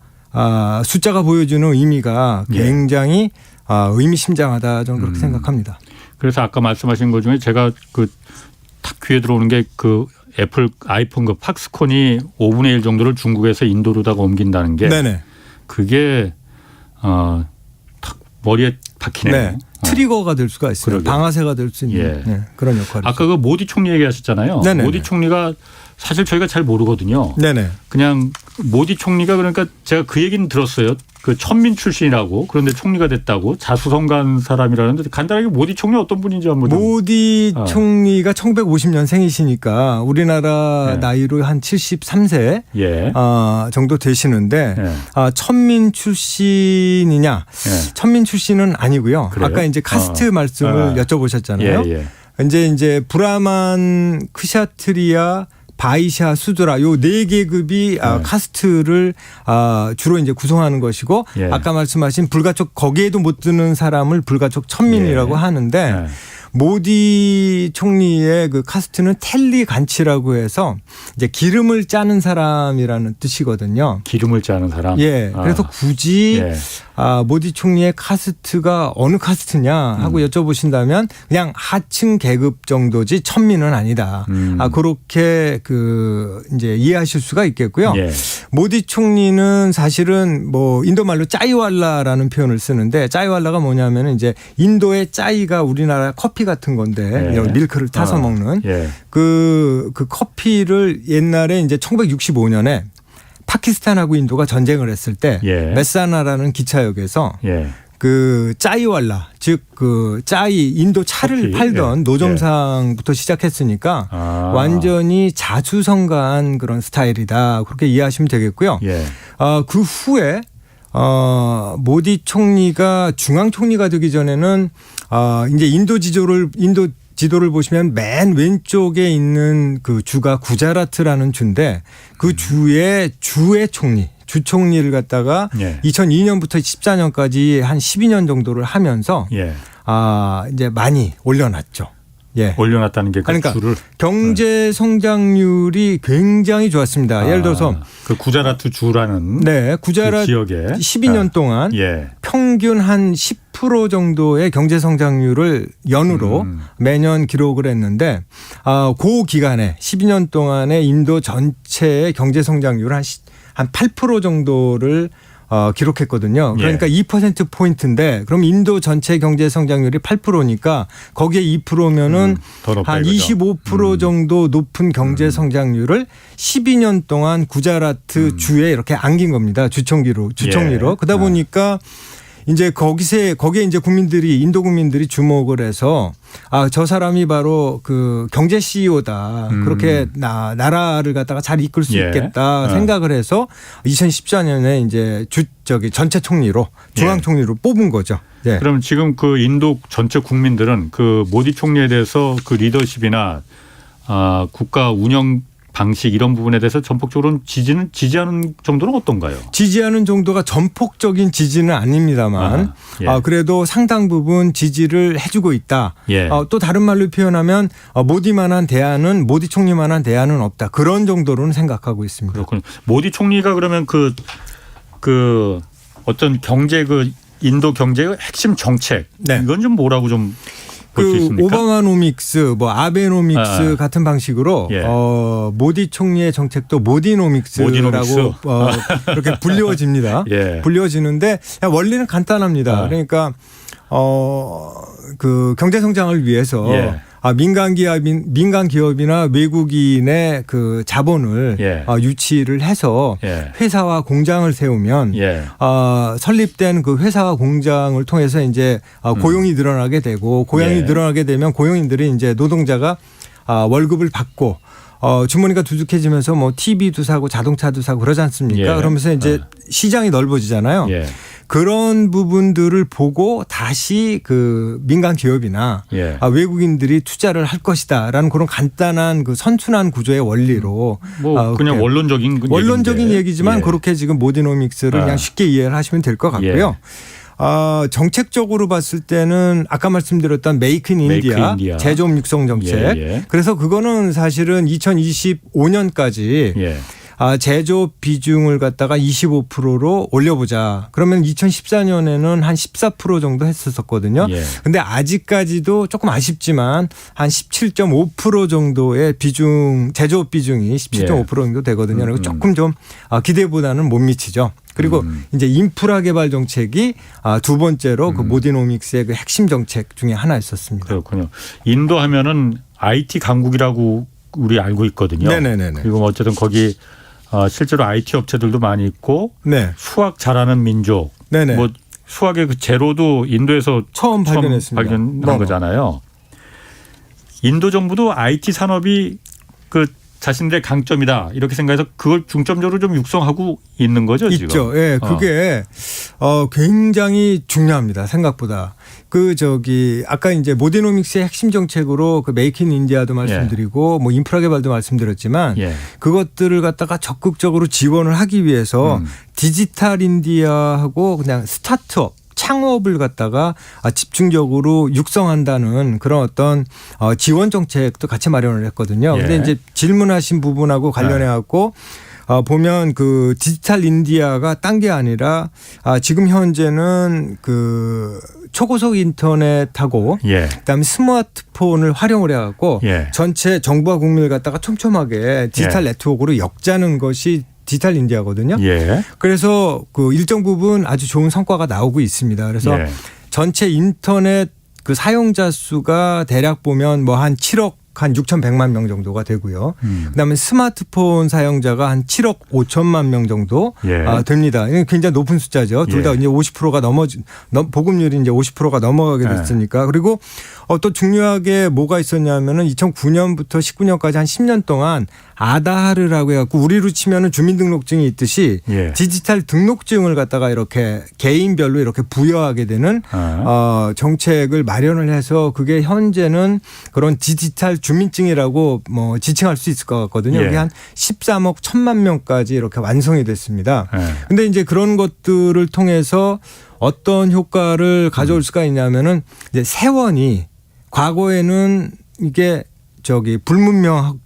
숫자가 보여주는 의미가 굉장히 의미심장하다 저는 그렇게 생각합니다. 그래서 아까 말씀하신 것 중에 제가 딱 귀에 들어오는 게 애플 아이폰 그 팍스콘이 5분의 1 정도를 중국에서 인도로다가 옮긴다는 게 네네. 그게 탁 머리에 박히네요. 네. 트리거가 될 수가 있어요. 그러게요. 방아쇠가 될 수 있는 예. 네, 그런 역할이죠. 아까 그 모디 총리 얘기하셨잖아요. 네네네. 모디 총리가 사실 저희가 잘 모르거든요. 네네. 그냥 모디 총리가 그러니까 제가 그 얘기는 들었어요. 그 천민 출신이라고 그런데 총리가 됐다고 자수성가한 사람이라는데 간단하게 모디 총리 어떤 분인지 한번 좀. 모디 총리가 1950년생이시니까 우리나라 네. 나이로 한 73세 예. 정도 되시는데 예. 천민 출신이냐? 예. 천민 출신은 아니고요. 그래요? 아까 이제 카스트 말씀을 여쭤보셨잖아요. 예. 이제 브라만, 크샤트리아, 바이샤, 수드라 요 네 계급이 카스트를 주로 이제 구성하는 것이고 예. 아까 말씀하신 불가촉 거기에도 못 드는 사람을 불가촉 천민이라고 예. 하는데 예. 모디 총리의 그 카스트는 텔리 간치라고 해서 이제 기름을 짜는 사람이라는 뜻이거든요. 기름을 짜는 사람. 예. 그래서 굳이 예. 모디 총리의 카스트가 어느 카스트냐 하고 여쭤보신다면 그냥 하층 계급 정도지 천민은 아니다. 그렇게 이제 이해하실 수가 있겠고요. 예. 모디 총리는 사실은 뭐 인도 말로 짜이왈라라는 표현을 쓰는데 짜이왈라가 뭐냐면 이제 인도의 짜이가 우리나라 커피 같은 건데 예. 밀크를 타서 먹는 예. 그 커피를 옛날에 이제 1965년에 파키스탄하고 인도가 전쟁을 했을 때 예. 메사나라는 기차역에서 예. 그 짜이왈라 즉 그 짜이 인도 차를 커피. 팔던 예. 노점상부터 시작했으니까 완전히 자수성가한 그런 스타일이다 그렇게 이해하시면 되겠고요. 예. 그 후에 모디 총리가 중앙 총리가 되기 전에는 이제 인도 지도를 보시면 맨 왼쪽에 있는 그 주가 구자라트라는 주인데 그 주의 총리, 주 총리를 갖다가 예. 2002년부터 14년까지 한 12년 정도를 하면서 예. 이제 많이 올려놨죠. 예. 올려놨다는 게 그 그러니까 주를 경제 성장률이 굉장히 좋았습니다. 예를 들어서 그 구자라트 주라는 구자라트 그 지역에 12년 동안 예. 평균 한 10% 정도의 경제 성장률을 연으로 매년 기록을 했는데 그 기간에 12년 동안에 인도 전체의 경제 성장률 한 8% 정도를 기록했거든요. 그러니까 예. 2%포인트인데 그럼 인도 전체 경제 성장률이 8%니까 거기에 2%면은 한 25% 정도 높은 경제 성장률을 12년 동안 구자라트 주에 이렇게 안긴 겁니다. 주총리로. 예. 그러다 보니까 이제 거기에 이제 인도 국민들이 주목을 해서 저 사람이 바로 그 경제 CEO다. 그렇게 나라를 갖다가 잘 이끌 수 있겠다 생각을 해서 2014년에 이제 전체 총리로 중앙 총리로 뽑은 거죠. 예. 그럼 지금 그 인도 전체 국민들은 그 모디 총리에 대해서 그 리더십이나 국가 운영 방식 이런 부분에 대해서 전폭적으로 지지하는 정도는 어떤가요? 지지하는 정도가 전폭적인 지지는 아닙니다만 그래도 상당 부분 지지를 해주고 있다. 예. 또 다른 말로 표현하면 모디 총리만한 대안은 없다. 그런 정도로는 생각하고 있습니다. 그렇군요. 모디 총리가 그러면 그 어떤 경제 인도 경제의 핵심 정책 이건 좀 뭐라고 좀 볼 수 있습니까? 오바마노믹스, 아베노믹스 같은 방식으로 모디 총리의 정책도 모디노믹스라고 이렇게 불리워집니다. 예. 불리워지는데 원리는 간단합니다. 그러니까 그 경제 성장을 위해서 민간 기업이나 외국인의 그 자본을 유치를 해서 회사와 공장을 세우면 설립된 그 회사와 공장을 통해서 이제 고용이 늘어나게 되고 늘어나게 되면 고용인들이 이제 노동자가 월급을 받고 주머니가 두둑해지면서 뭐 TV도 사고 자동차도 사고 그러지 않습니까? 그러면서 이제 시장이 넓어지잖아요. 그런 부분들을 보고 다시 그 민간 기업이나 외국인들이 투자를 할 것이다라는 그런 간단한 그 선순환 구조의 원리로 그냥 원론적인 얘기지만 그렇게 지금 모디노믹스를 그냥 쉽게 이해를 하시면 될 것 같고요. 정책적으로 봤을 때는 아까 말씀드렸던 메이크 인 인디아 제조업 육성 정책. 그래서 그거는 사실은 2025년까지 제조 비중을 갖다가 25%로 올려보자. 그러면 2014년에는 한 14% 정도 했었거든요. 예. 근데 아직까지도 조금 아쉽지만 한 17.5% 정도의 비중, 제조업 비중이 17.5% 정도 되거든요. 그리고 조금 좀 기대보다는 못 미치죠. 그리고 이제 인프라 개발 정책이 두 번째로 그 모디노믹스의 그 핵심 정책 중에 하나였었습니다. 그렇군요. 인도 하면은 IT 강국이라고 우리 알고 있거든요. 네네네. 그리고 어쨌든 거기 실제로 IT 업체들도 많이 있고 네. 수학 잘하는 민족. 네네. 뭐 수학의 그 제로도 인도에서 처음 발견했습니다. 발견한 거잖아요. 인도 정부도 IT 산업이 그 자신들의 강점이다 이렇게 생각해서 그걸 중점적으로 좀 육성하고 있는 거죠. 있죠. 지금. 예, 그게 굉장히 중요합니다. 생각보다. 아까 이제 모디노믹스의 핵심 정책으로 그 메이크 인 인디아도 말씀드리고 뭐 인프라 개발도 말씀드렸지만 그것들을 갖다가 적극적으로 지원을 하기 위해서 디지털 인디아하고 그냥 스타트업 창업을 갖다가 집중적으로 육성한다는 그런 어떤 지원 정책도 같이 마련을 했거든요. 그런데 이제 질문하신 부분하고 관련해 갖고 보면 그 디지털 인디아가 딴 게 아니라 지금 현재는 그 초고속 인터넷하고 그다음에 스마트폰을 활용을 해갖고 전체 정부와 국민을 갖다가 촘촘하게 디지털 네트워크로 엮자는 것이 디지털 인디아거든요. 그래서 그 일정 부분 아주 좋은 성과가 나오고 있습니다. 그래서 전체 인터넷 그 사용자 수가 대략 보면 뭐 한 7억 한 6,100만 명 정도가 되고요. 그다음에 스마트폰 사용자가 한 7억 5천만 명 정도 됩니다. 굉장히 높은 숫자죠. 둘 다 이제 50%가 보급률이 이제 50%가 넘어가게 됐으니까. 그리고 또 중요하게 뭐가 있었냐면은 2009년부터 19년까지 한 10년 동안 아다르라고 해갖고 우리로 치면은 주민등록증이 있듯이 디지털 등록증을 갖다가 이렇게 개인별로 이렇게 부여하게 되는 정책을 마련을 해서 그게 현재는 그런 디지털 주민증이라고 뭐 지칭할 수 있을 것 같거든요. 이게 한 13억 1천만 명까지 이렇게 완성이 됐습니다. 근데 이제 그런 것들을 통해서 어떤 효과를 가져올 수가 있냐면은 이제 세원이 과거에는 이게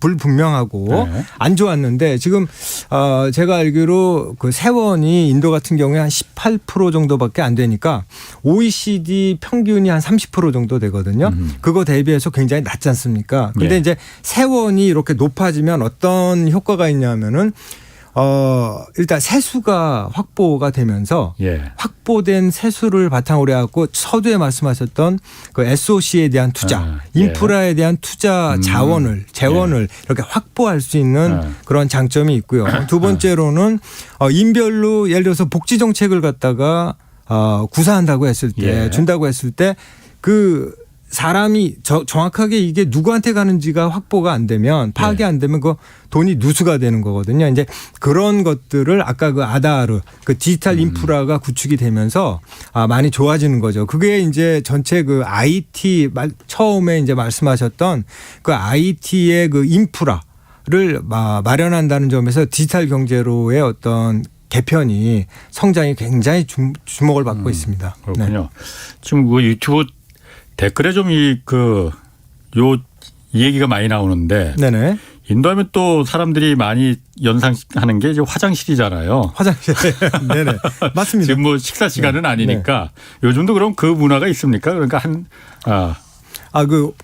불분명하고 안 좋았는데 지금 제가 알기로 그 세원이 인도 같은 경우에 한 18% 정도밖에 안 되니까 OECD 평균이 한 30% 정도 되거든요. 그거 대비해서 굉장히 낮지 않습니까? 근데 이제 세원이 이렇게 높아지면 어떤 효과가 있냐면은 일단 세수가 확보가 되면서 확보된 세수를 바탕으로 해갖고 서두에 말씀하셨던 그 SOC에 대한 투자, 인프라에 대한 투자 재원을 이렇게 확보할 수 있는 그런 장점이 있고요. 두 번째로는 인별로 예를 들어서 복지 정책을 갖다가 구사한다고 했을 때 준다고 했을 때 그 사람이 정확하게 이게 누구한테 가는지가 확보가 안 되면 파악이 안 되면 그 돈이 누수가 되는 거거든요. 이제 그런 것들을 아까 그 아다르 그 디지털 인프라가 구축이 되면서 많이 좋아지는 거죠. 그게 이제 전체 그 IT 처음에 이제 말씀하셨던 그 IT의 그 인프라를 마련한다는 점에서 디지털 경제로의 어떤 개편이 성장이 굉장히 주목을 받고 있습니다. 그렇군요. 지금 그 유튜브 댓글에 좀 이 얘기가 많이 나오는데 인도하면 또 사람들이 많이 연상하는 게 이제 화장실이잖아요. 화장실. 네네. 맞습니다. 지금 뭐 식사 시간은 아니니까 요즘도 그럼 그 문화가 있습니까? 그러니까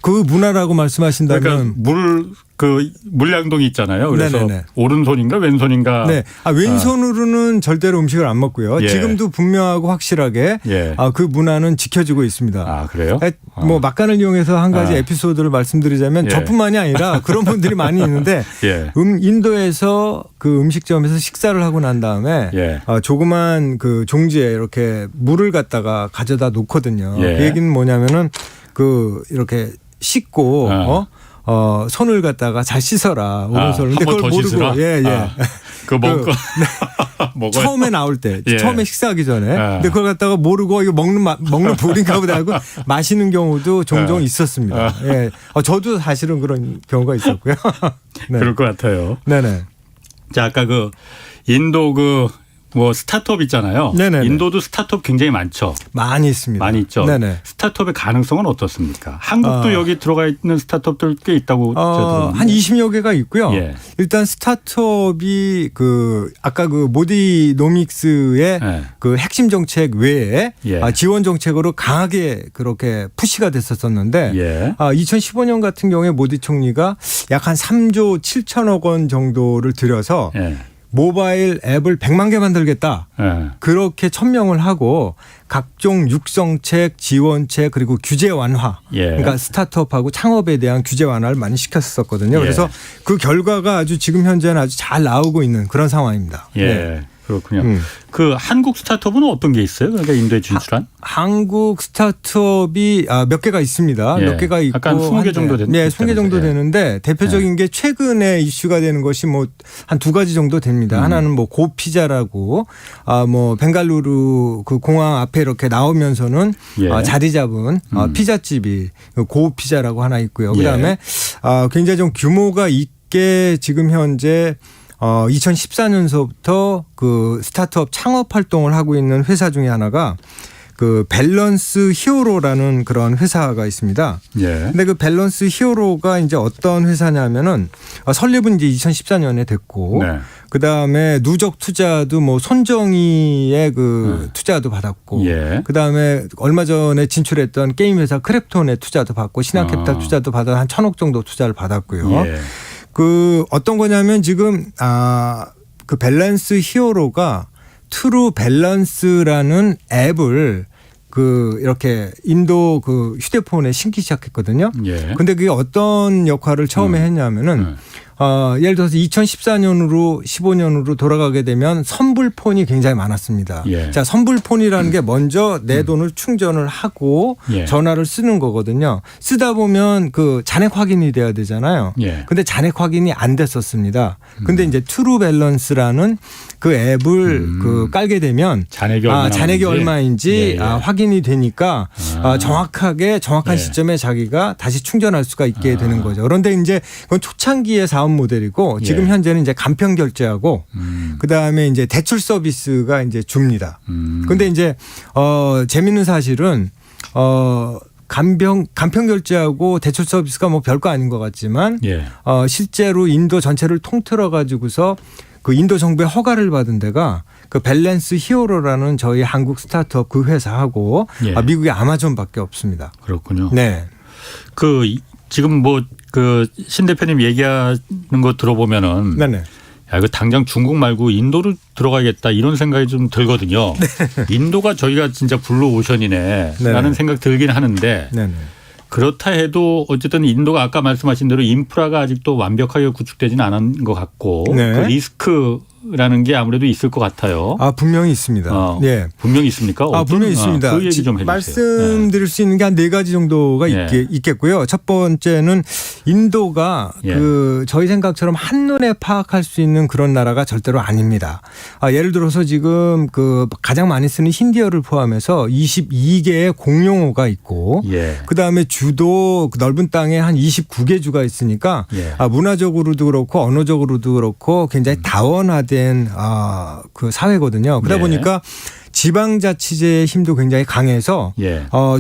그 문화라고 말씀하신다면 그러니까 물량동이 있잖아요. 그래서 오른손인가 왼손인가. 왼손으로는 절대로 음식을 안 먹고요. 지금도 분명하고 확실하게 그 문화는 지켜지고 있습니다. 그래요? 뭐 막간을 이용해서 한 가지 에피소드를 말씀드리자면 저뿐만이 아니라 그런 분들이 많이 있는데 인도에서 그 음식점에서 식사를 하고 난 다음에 조그만 그 종지에 이렇게 물을 갖다가 가져다 놓거든요. 그 얘기는 뭐냐면은 이렇게 씻고 손을 갖다가 잘 씻어라 오른손을. 근데 그걸 모르고 그거 먹고 처음에 나올 때 처음에 식사하기 전에 근데 그걸 갖다가 모르고 이거 먹는 볼인가 보다 하고 마시는 경우도 종종 있었습니다. 저도 사실은 그런 경우가 있었고요. 그럴 것 같아요. 네네. 자, 아까 그 인도 뭐 스타트업 있잖아요. 네네네. 인도도 스타트업 굉장히 많죠. 많이 있습니다. 많이 있죠. 네네. 스타트업의 가능성은 어떻습니까? 한국도 여기 들어가 있는 스타트업들 꽤 있다고 제가 한 20여 개가 있고요. 예. 일단 스타트업이 아까 모디노믹스의 예. 그 핵심 정책 외에 예. 지원 정책으로 강하게 그렇게 푸시가 됐었었는데 예. 2015년 같은 경우에 모디 총리가 약 한 3조 7천억 원 정도를 들여서 예. 모바일 앱을 100만 개 만들겠다. 예. 그렇게 천명을 하고 각종 육성책, 지원책 그리고 규제 완화. 예. 그러니까 스타트업하고 창업에 대한 규제 완화를 많이 시켰었거든요. 예. 그래서 그 결과가 아주 지금 현재는 아주 잘 나오고 있는 그런 상황입니다. 예. 네. 그렇군요. 그 한국 스타트업은 어떤 게 있어요? 그러니까 인도에 진출한? 한국 스타트업이 몇 개가 있습니다. 예. 몇 개가 있고 약간 20개 정도 되는. 네, 20개 정도 예. 되는데 대표적인 게 최근에 이슈가 되는 것이 뭐 한 두 가지 정도 됩니다. 하나는 뭐 고피자라고 뭐 벵갈루루 그 공항 앞에 이렇게 나오면서는 예. 자리 잡은 피자집이 고피자라고 하나 있고요. 그다음에 굉장히 좀 규모가 있게 지금 현재 2014년서부터 그 스타트업 창업 활동을 하고 있는 회사 중에 하나가 그 밸런스 히어로라는 그런 회사가 있습니다. 예. 근데 그 밸런스 히어로가 이제 어떤 회사냐면은 설립은 이제 2014년에 됐고 네. 그다음에 누적 투자도 뭐 손정희의 그 투자도 받았고 예. 그다음에 얼마 전에 진출했던 게임 회사 크랩톤의 투자도 받고 신한캐피탈 투자도 받아 한 1,000억 정도 투자를 받았고요. 예. 그 어떤 거냐면 지금 그 밸런스 히어로가 트루 밸런스라는 앱을 그 이렇게 인도 그 휴대폰에 신기 시작했거든요. 예. 근데 그게 어떤 역할을 처음에 했냐면은 예를 들어서 2014년으로 15년으로 돌아가게 되면 선불폰이 굉장히 많았습니다. 예. 자, 선불폰이라는 게 먼저 내 돈을 충전을 하고 예. 전화를 쓰는 거거든요. 쓰다 보면 그 잔액 확인이 돼야 되잖아요. 예. 근데 잔액 확인이 안 됐었습니다. 근데 이제 트루 밸런스라는 그 앱을 그 깔게 되면 잔액이 얼마인지 예. 확인이 되니까 정확한 예. 시점에 자기가 다시 충전할 수가 있게 되는 거죠. 그런데 이제 그건 초창기의 사업 모델이고 지금 예. 현재는 이제 간편 결제하고 그다음에 이제 대출 서비스가 이제 줍니다. 근데 이제 재밌는 사실은 간편 결제하고 대출 서비스가 뭐 별거 아닌 것 같지만 예. 실제로 인도 전체를 통틀어 가지고서 그 인도 정부의 허가를 받은 데가 그 밸런스 히어로라는 저희 한국 스타트업 그 회사하고 예. 미국의 아마존밖에 없습니다. 그렇군요. 네. 그 지금 뭐 그 신 대표님 얘기하는 거 들어보면은 네네. 야, 이거 당장 중국 말고 인도를 들어가야겠다 이런 생각이 좀 들거든요. 인도가 저희가 진짜 블루 오션이네 라는 생각 들긴 하는데 네네. 그렇다 해도 어쨌든 인도가 아까 말씀하신 대로 인프라가 아직도 완벽하게 구축되지는 않은 것 같고 네. 그 리스크라는 게 아무래도 있을 것 같아요. 분명히 있습니다. 예. 분명히 있습니까? 분명히 있습니다. 그 얘기 좀 해주세요. 말씀드릴 수 있는 게 한 4가지 정도가 있겠고요. 첫 번째는 인도가 그 저희 생각처럼 한눈에 파악할 수 있는 그런 나라가 절대로 아닙니다. 예를 들어서 지금 그 가장 많이 쓰는 힌디어를 포함해서 22개의 공용어가 있고 그다음에 주도 넓은 땅에 한 29개 주가 있으니까 문화적으로도 그렇고 언어적으로도 그렇고 굉장히 다원화된 그 사회거든요. 그러다 보니까 지방자치제의 힘도 굉장히 강해서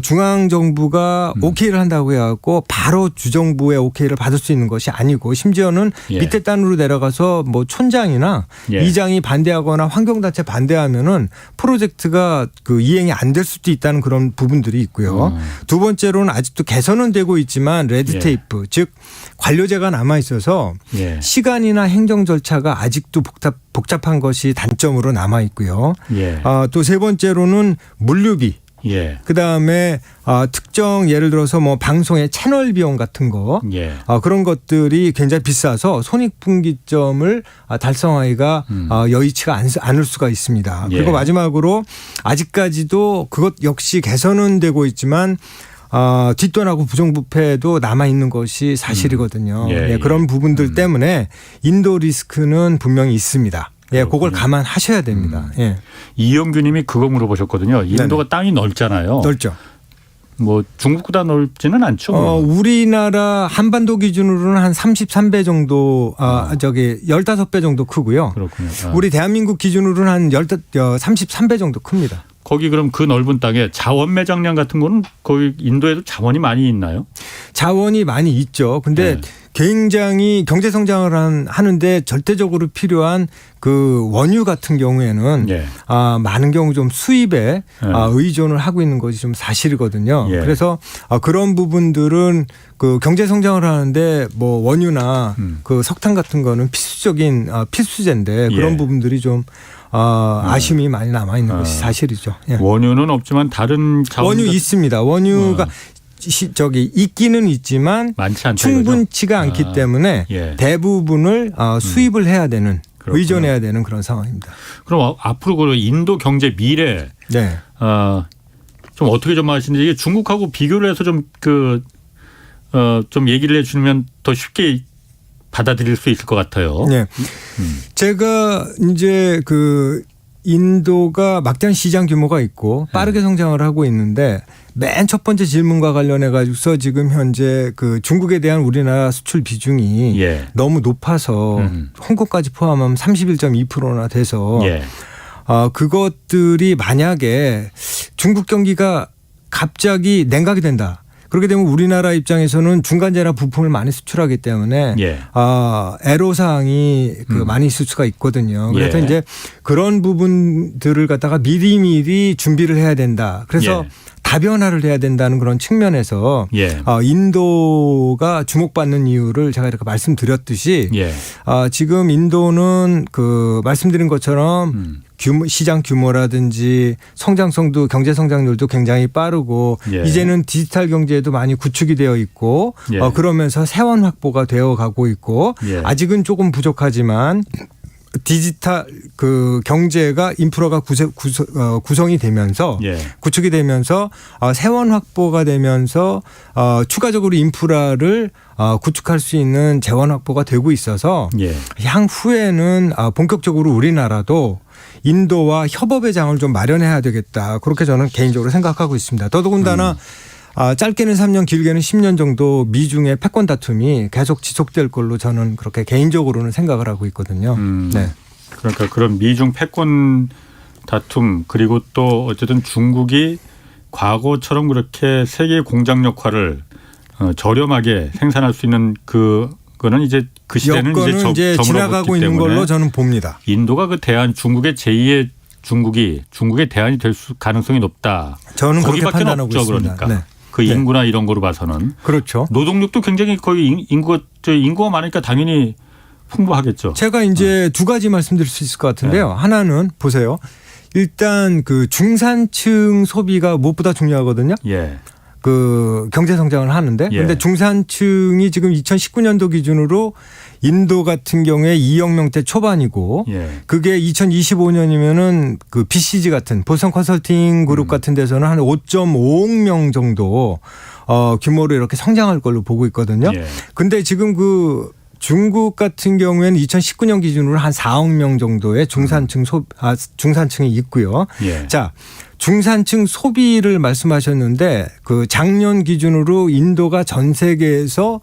중앙정부가 오케이를 한다고 해갖고 바로 주정부의 오케이를 받을 수 있는 것이 아니고 심지어는 밑에 단으로 내려가서 뭐 촌장이나 이장이 반대하거나 환경단체 반대하면은 프로젝트가 그 이행이 안 될 수도 있다는 그런 부분들이 있고요. 두 번째로는 아직도 개선은 되고 있지만 레드테이프 즉 관료제가 남아 있어서 시간이나 행정 절차가 아직도 복잡한 것이 단점으로 남아 있고요. 또 세 번째로는 물류비. 그다음에 특정 예를 들어서 뭐 방송의 채널 비용 같은 거 그런 것들이 굉장히 비싸서 손익분기점을 달성하기가 여의치가 않을 수가 있습니다. 그리고 마지막으로 아직까지도 그것 역시 개선은 되고 있지만 뒷돈하고 부정부패도 남아있는 것이 사실이거든요. 그런 부분들 때문에 인도 리스크는 분명히 있습니다. 그걸 감안하셔야 됩니다. 이영규 님이 그거 물어보셨거든요. 인도가 땅이 넓잖아요. 넓죠. 뭐 중국보다 넓지는 않죠. 우리나라 한반도 기준으로는 한 33배 정도, 15배 정도 크고요. 그렇군요. 우리 대한민국 기준으로는 한 33배 정도 큽니다. 거기 그럼 그 넓은 땅에 자원 매장량 같은 거는 거기 인도에도 자원이 많이 있나요? 자원이 많이 있죠. 근데 네. 굉장히 경제 성장을 하는데 절대적으로 필요한 그 원유 같은 경우에는 예. 많은 경우 좀 수입에 의존을 하고 있는 것이 좀 사실이거든요. 예. 그래서 그런 부분들은 그 경제 성장을 하는데 뭐 원유나 그 석탄 같은 거는 필수적인 필수제인데 그런 예. 부분들이 좀 아쉬움이 많이 남아 있는 것이 사실이죠. 예. 원유는 없지만 다른 자원 원유 있습니다. 원유가 있기는 있지만 충분치가 않기 때문에 예. 대부분을 수입을 해야 되는 그렇구나. 의존해야 되는 그런 상황입니다. 그럼 앞으로 그 인도 경제 미래 네. 좀 어떻게 전망하시는지 이게 중국하고 비교를 해서 좀 얘기를 해주면 더 쉽게 받아들일 수 있을 것 같아요. 네. 제가 이제 그 인도가 막대한 시장 규모가 있고 빠르게 성장을 하고 있는데 맨 첫 번째 질문과 관련해 가지고서 지금 현재 그 중국에 대한 우리나라 수출 비중이 예. 너무 높아서 홍콩까지 포함하면 31.2%나 돼서 예. 그것들이 만약에 중국 경기가 갑자기 냉각이 된다. 그렇게 되면 우리나라 입장에서는 중간재나 부품을 많이 수출하기 때문에 예. 애로사항이 많이 있을 수가 있거든요. 그래서 예. 이제 그런 부분들을 갖다가 미리미리 준비를 해야 된다. 그래서 예. 다변화를 해야 된다는 그런 측면에서 예. 인도가 주목받는 이유를 제가 이렇게 말씀드렸듯이 예. 지금 인도는 그 말씀드린 것처럼 시장 규모라든지 성장성도 경제 성장률도 굉장히 빠르고 예. 이제는 디지털 경제에도 많이 구축이 되어 있고 예. 그러면서 세원 확보가 되어 가고 있고 예. 아직은 조금 부족하지만 디지털 그 경제가 인프라가 구성이 되면서 예. 구축이 되면서 세원 확보가 되면서 추가적으로 인프라를 구축할 수 있는 재원 확보가 되고 있어서 예. 향후에는 본격적으로 우리나라도 인도와 협업의 장을 좀 마련해야 되겠다. 그렇게 저는 개인적으로 생각하고 있습니다. 더더군다나 짧게는 3년 길게는 10년 정도 미중의 패권 다툼이 계속 지속될 걸로 저는 그렇게 개인적으로는 생각을 하고 있거든요. 네. 그러니까 그런 미중 패권 다툼 그리고 또 어쨌든 중국이 과거처럼 그렇게 세계 공장 역할을 저렴하게 생산할 수 있는 그거는 이제 그 시대는 이제 지나가고 있는 걸로 저는 봅니다. 인도가 그 중국의 제2의 중국의 대안이 될 가능성이 높다. 저는 그렇게 판단하고 없죠, 있습니다. 그러니까. 네. 그 인구나 이런 거로 봐서는. 그렇죠. 노동력도 굉장히 거의 인구가 많으니까 당연히 풍부하겠죠. 제가 이제 두 가지 말씀드릴 수 있을 것 같은데요. 네. 하나는 보세요. 일단 그 중산층 소비가 무엇보다 중요하거든요. 예. 그 경제 성장을 하는데 그런데 예. 중산층이 지금 2019년도 기준으로 인도 같은 경우에 2억 명대 초반이고 예. 그게 2025년이면은 그 BCG 같은 보선 컨설팅 그룹 같은 데서는 한 5.5억 명 정도 규모로 이렇게 성장할 걸로 보고 있거든요. 예. 근데 지금 그 중국 같은 경우에는 2019년 기준으로 한 4억 명 정도의 중산층이 있고요. 예. 자, 중산층 소비를 말씀하셨는데 그 작년 기준으로 인도가 전 세계에서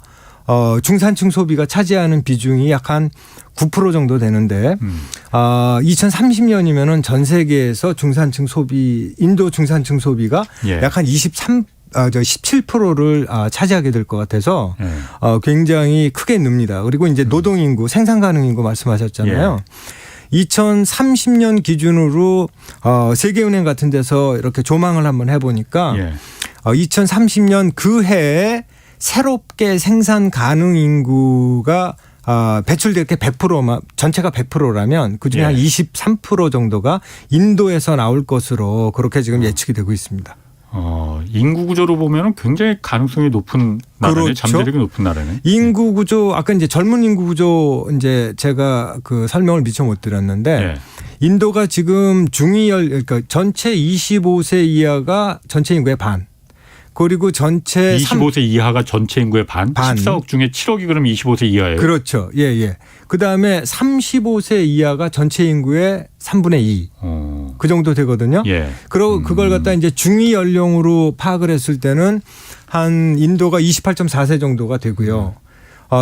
중산층 소비가 차지하는 비중이 약 한 9% 정도 되는데 2030년이면은 전 세계에서 인도 중산층 소비가 예. 약 한 17%를 차지하게 될 것 같아서 굉장히 크게 늡니다. 그리고 이제 노동인구, 생산 가능 인구 말씀하셨잖아요. 예. 2030년 기준으로 세계은행 같은 데서 이렇게 조망을 한번 해보니까 예. 2030년 그 해에 새롭게 생산 가능 인구가 배출될 게 100%만 전체가 100%라면 그중에 예. 한 23% 정도가 인도에서 나올 것으로 그렇게 지금 예측이 되고 있습니다. 인구 구조로 보면 굉장히 가능성이 높은 나라네. 그렇죠? 잠재력이 높은 나라네. 인구 구조 아까 이제 젊은 인구 구조 이제 제가 그 설명을 미처 못 드렸는데 네. 인도가 지금 그러니까 전체 25세 이하가 전체 인구의 반. 그리고 전체 25세 이하가 전체 인구의 반. 14억 중에 7억이 그럼 25세 이하예요. 그렇죠. 예, 예. 그다음에 35세 이하가 전체 인구의 3분의 2. 그 정도 되거든요. 예. 그리고 그걸 갖다 이제 중위 연령으로 파악을 했을 때는 한 인도가 28.4세 정도가 되고요.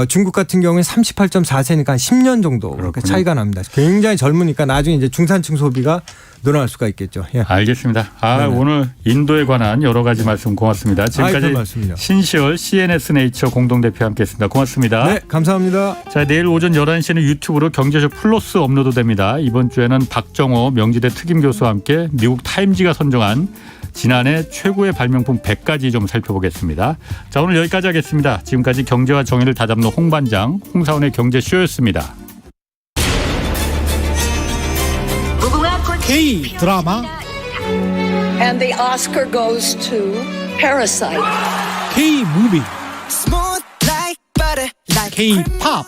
중국 같은 경우에 38.4세니까 한 10년 정도 그렇게 차이가 납니다. 굉장히 젊으니까 나중에 이제 중산층 소비가 늘어날 수가 있겠죠. 예. 알겠습니다. 네네. 오늘 인도에 관한 여러 가지 말씀 고맙습니다. 지금까지 신시열 CNS 네이처 공동대표와 함께했습니다. 고맙습니다. 네, 감사합니다. 자, 내일 오전 11시에는 유튜브로 경제쇼 플러스 업로드됩니다. 이번 주에는 박정호 명지대 특임교수와 함께 미국 타임지가 선정한 지난해 최고의 발명품 100가지 좀 살펴보겠습니다. 자, 오늘 여기까지 하겠습니다. 지금까지 경제와 정의를 다잡는 홍반장 홍사원의 경제쇼였습니다. K 드라마 And the Oscar goes to Parasite. K 무비 Smooth like butter, like K 팝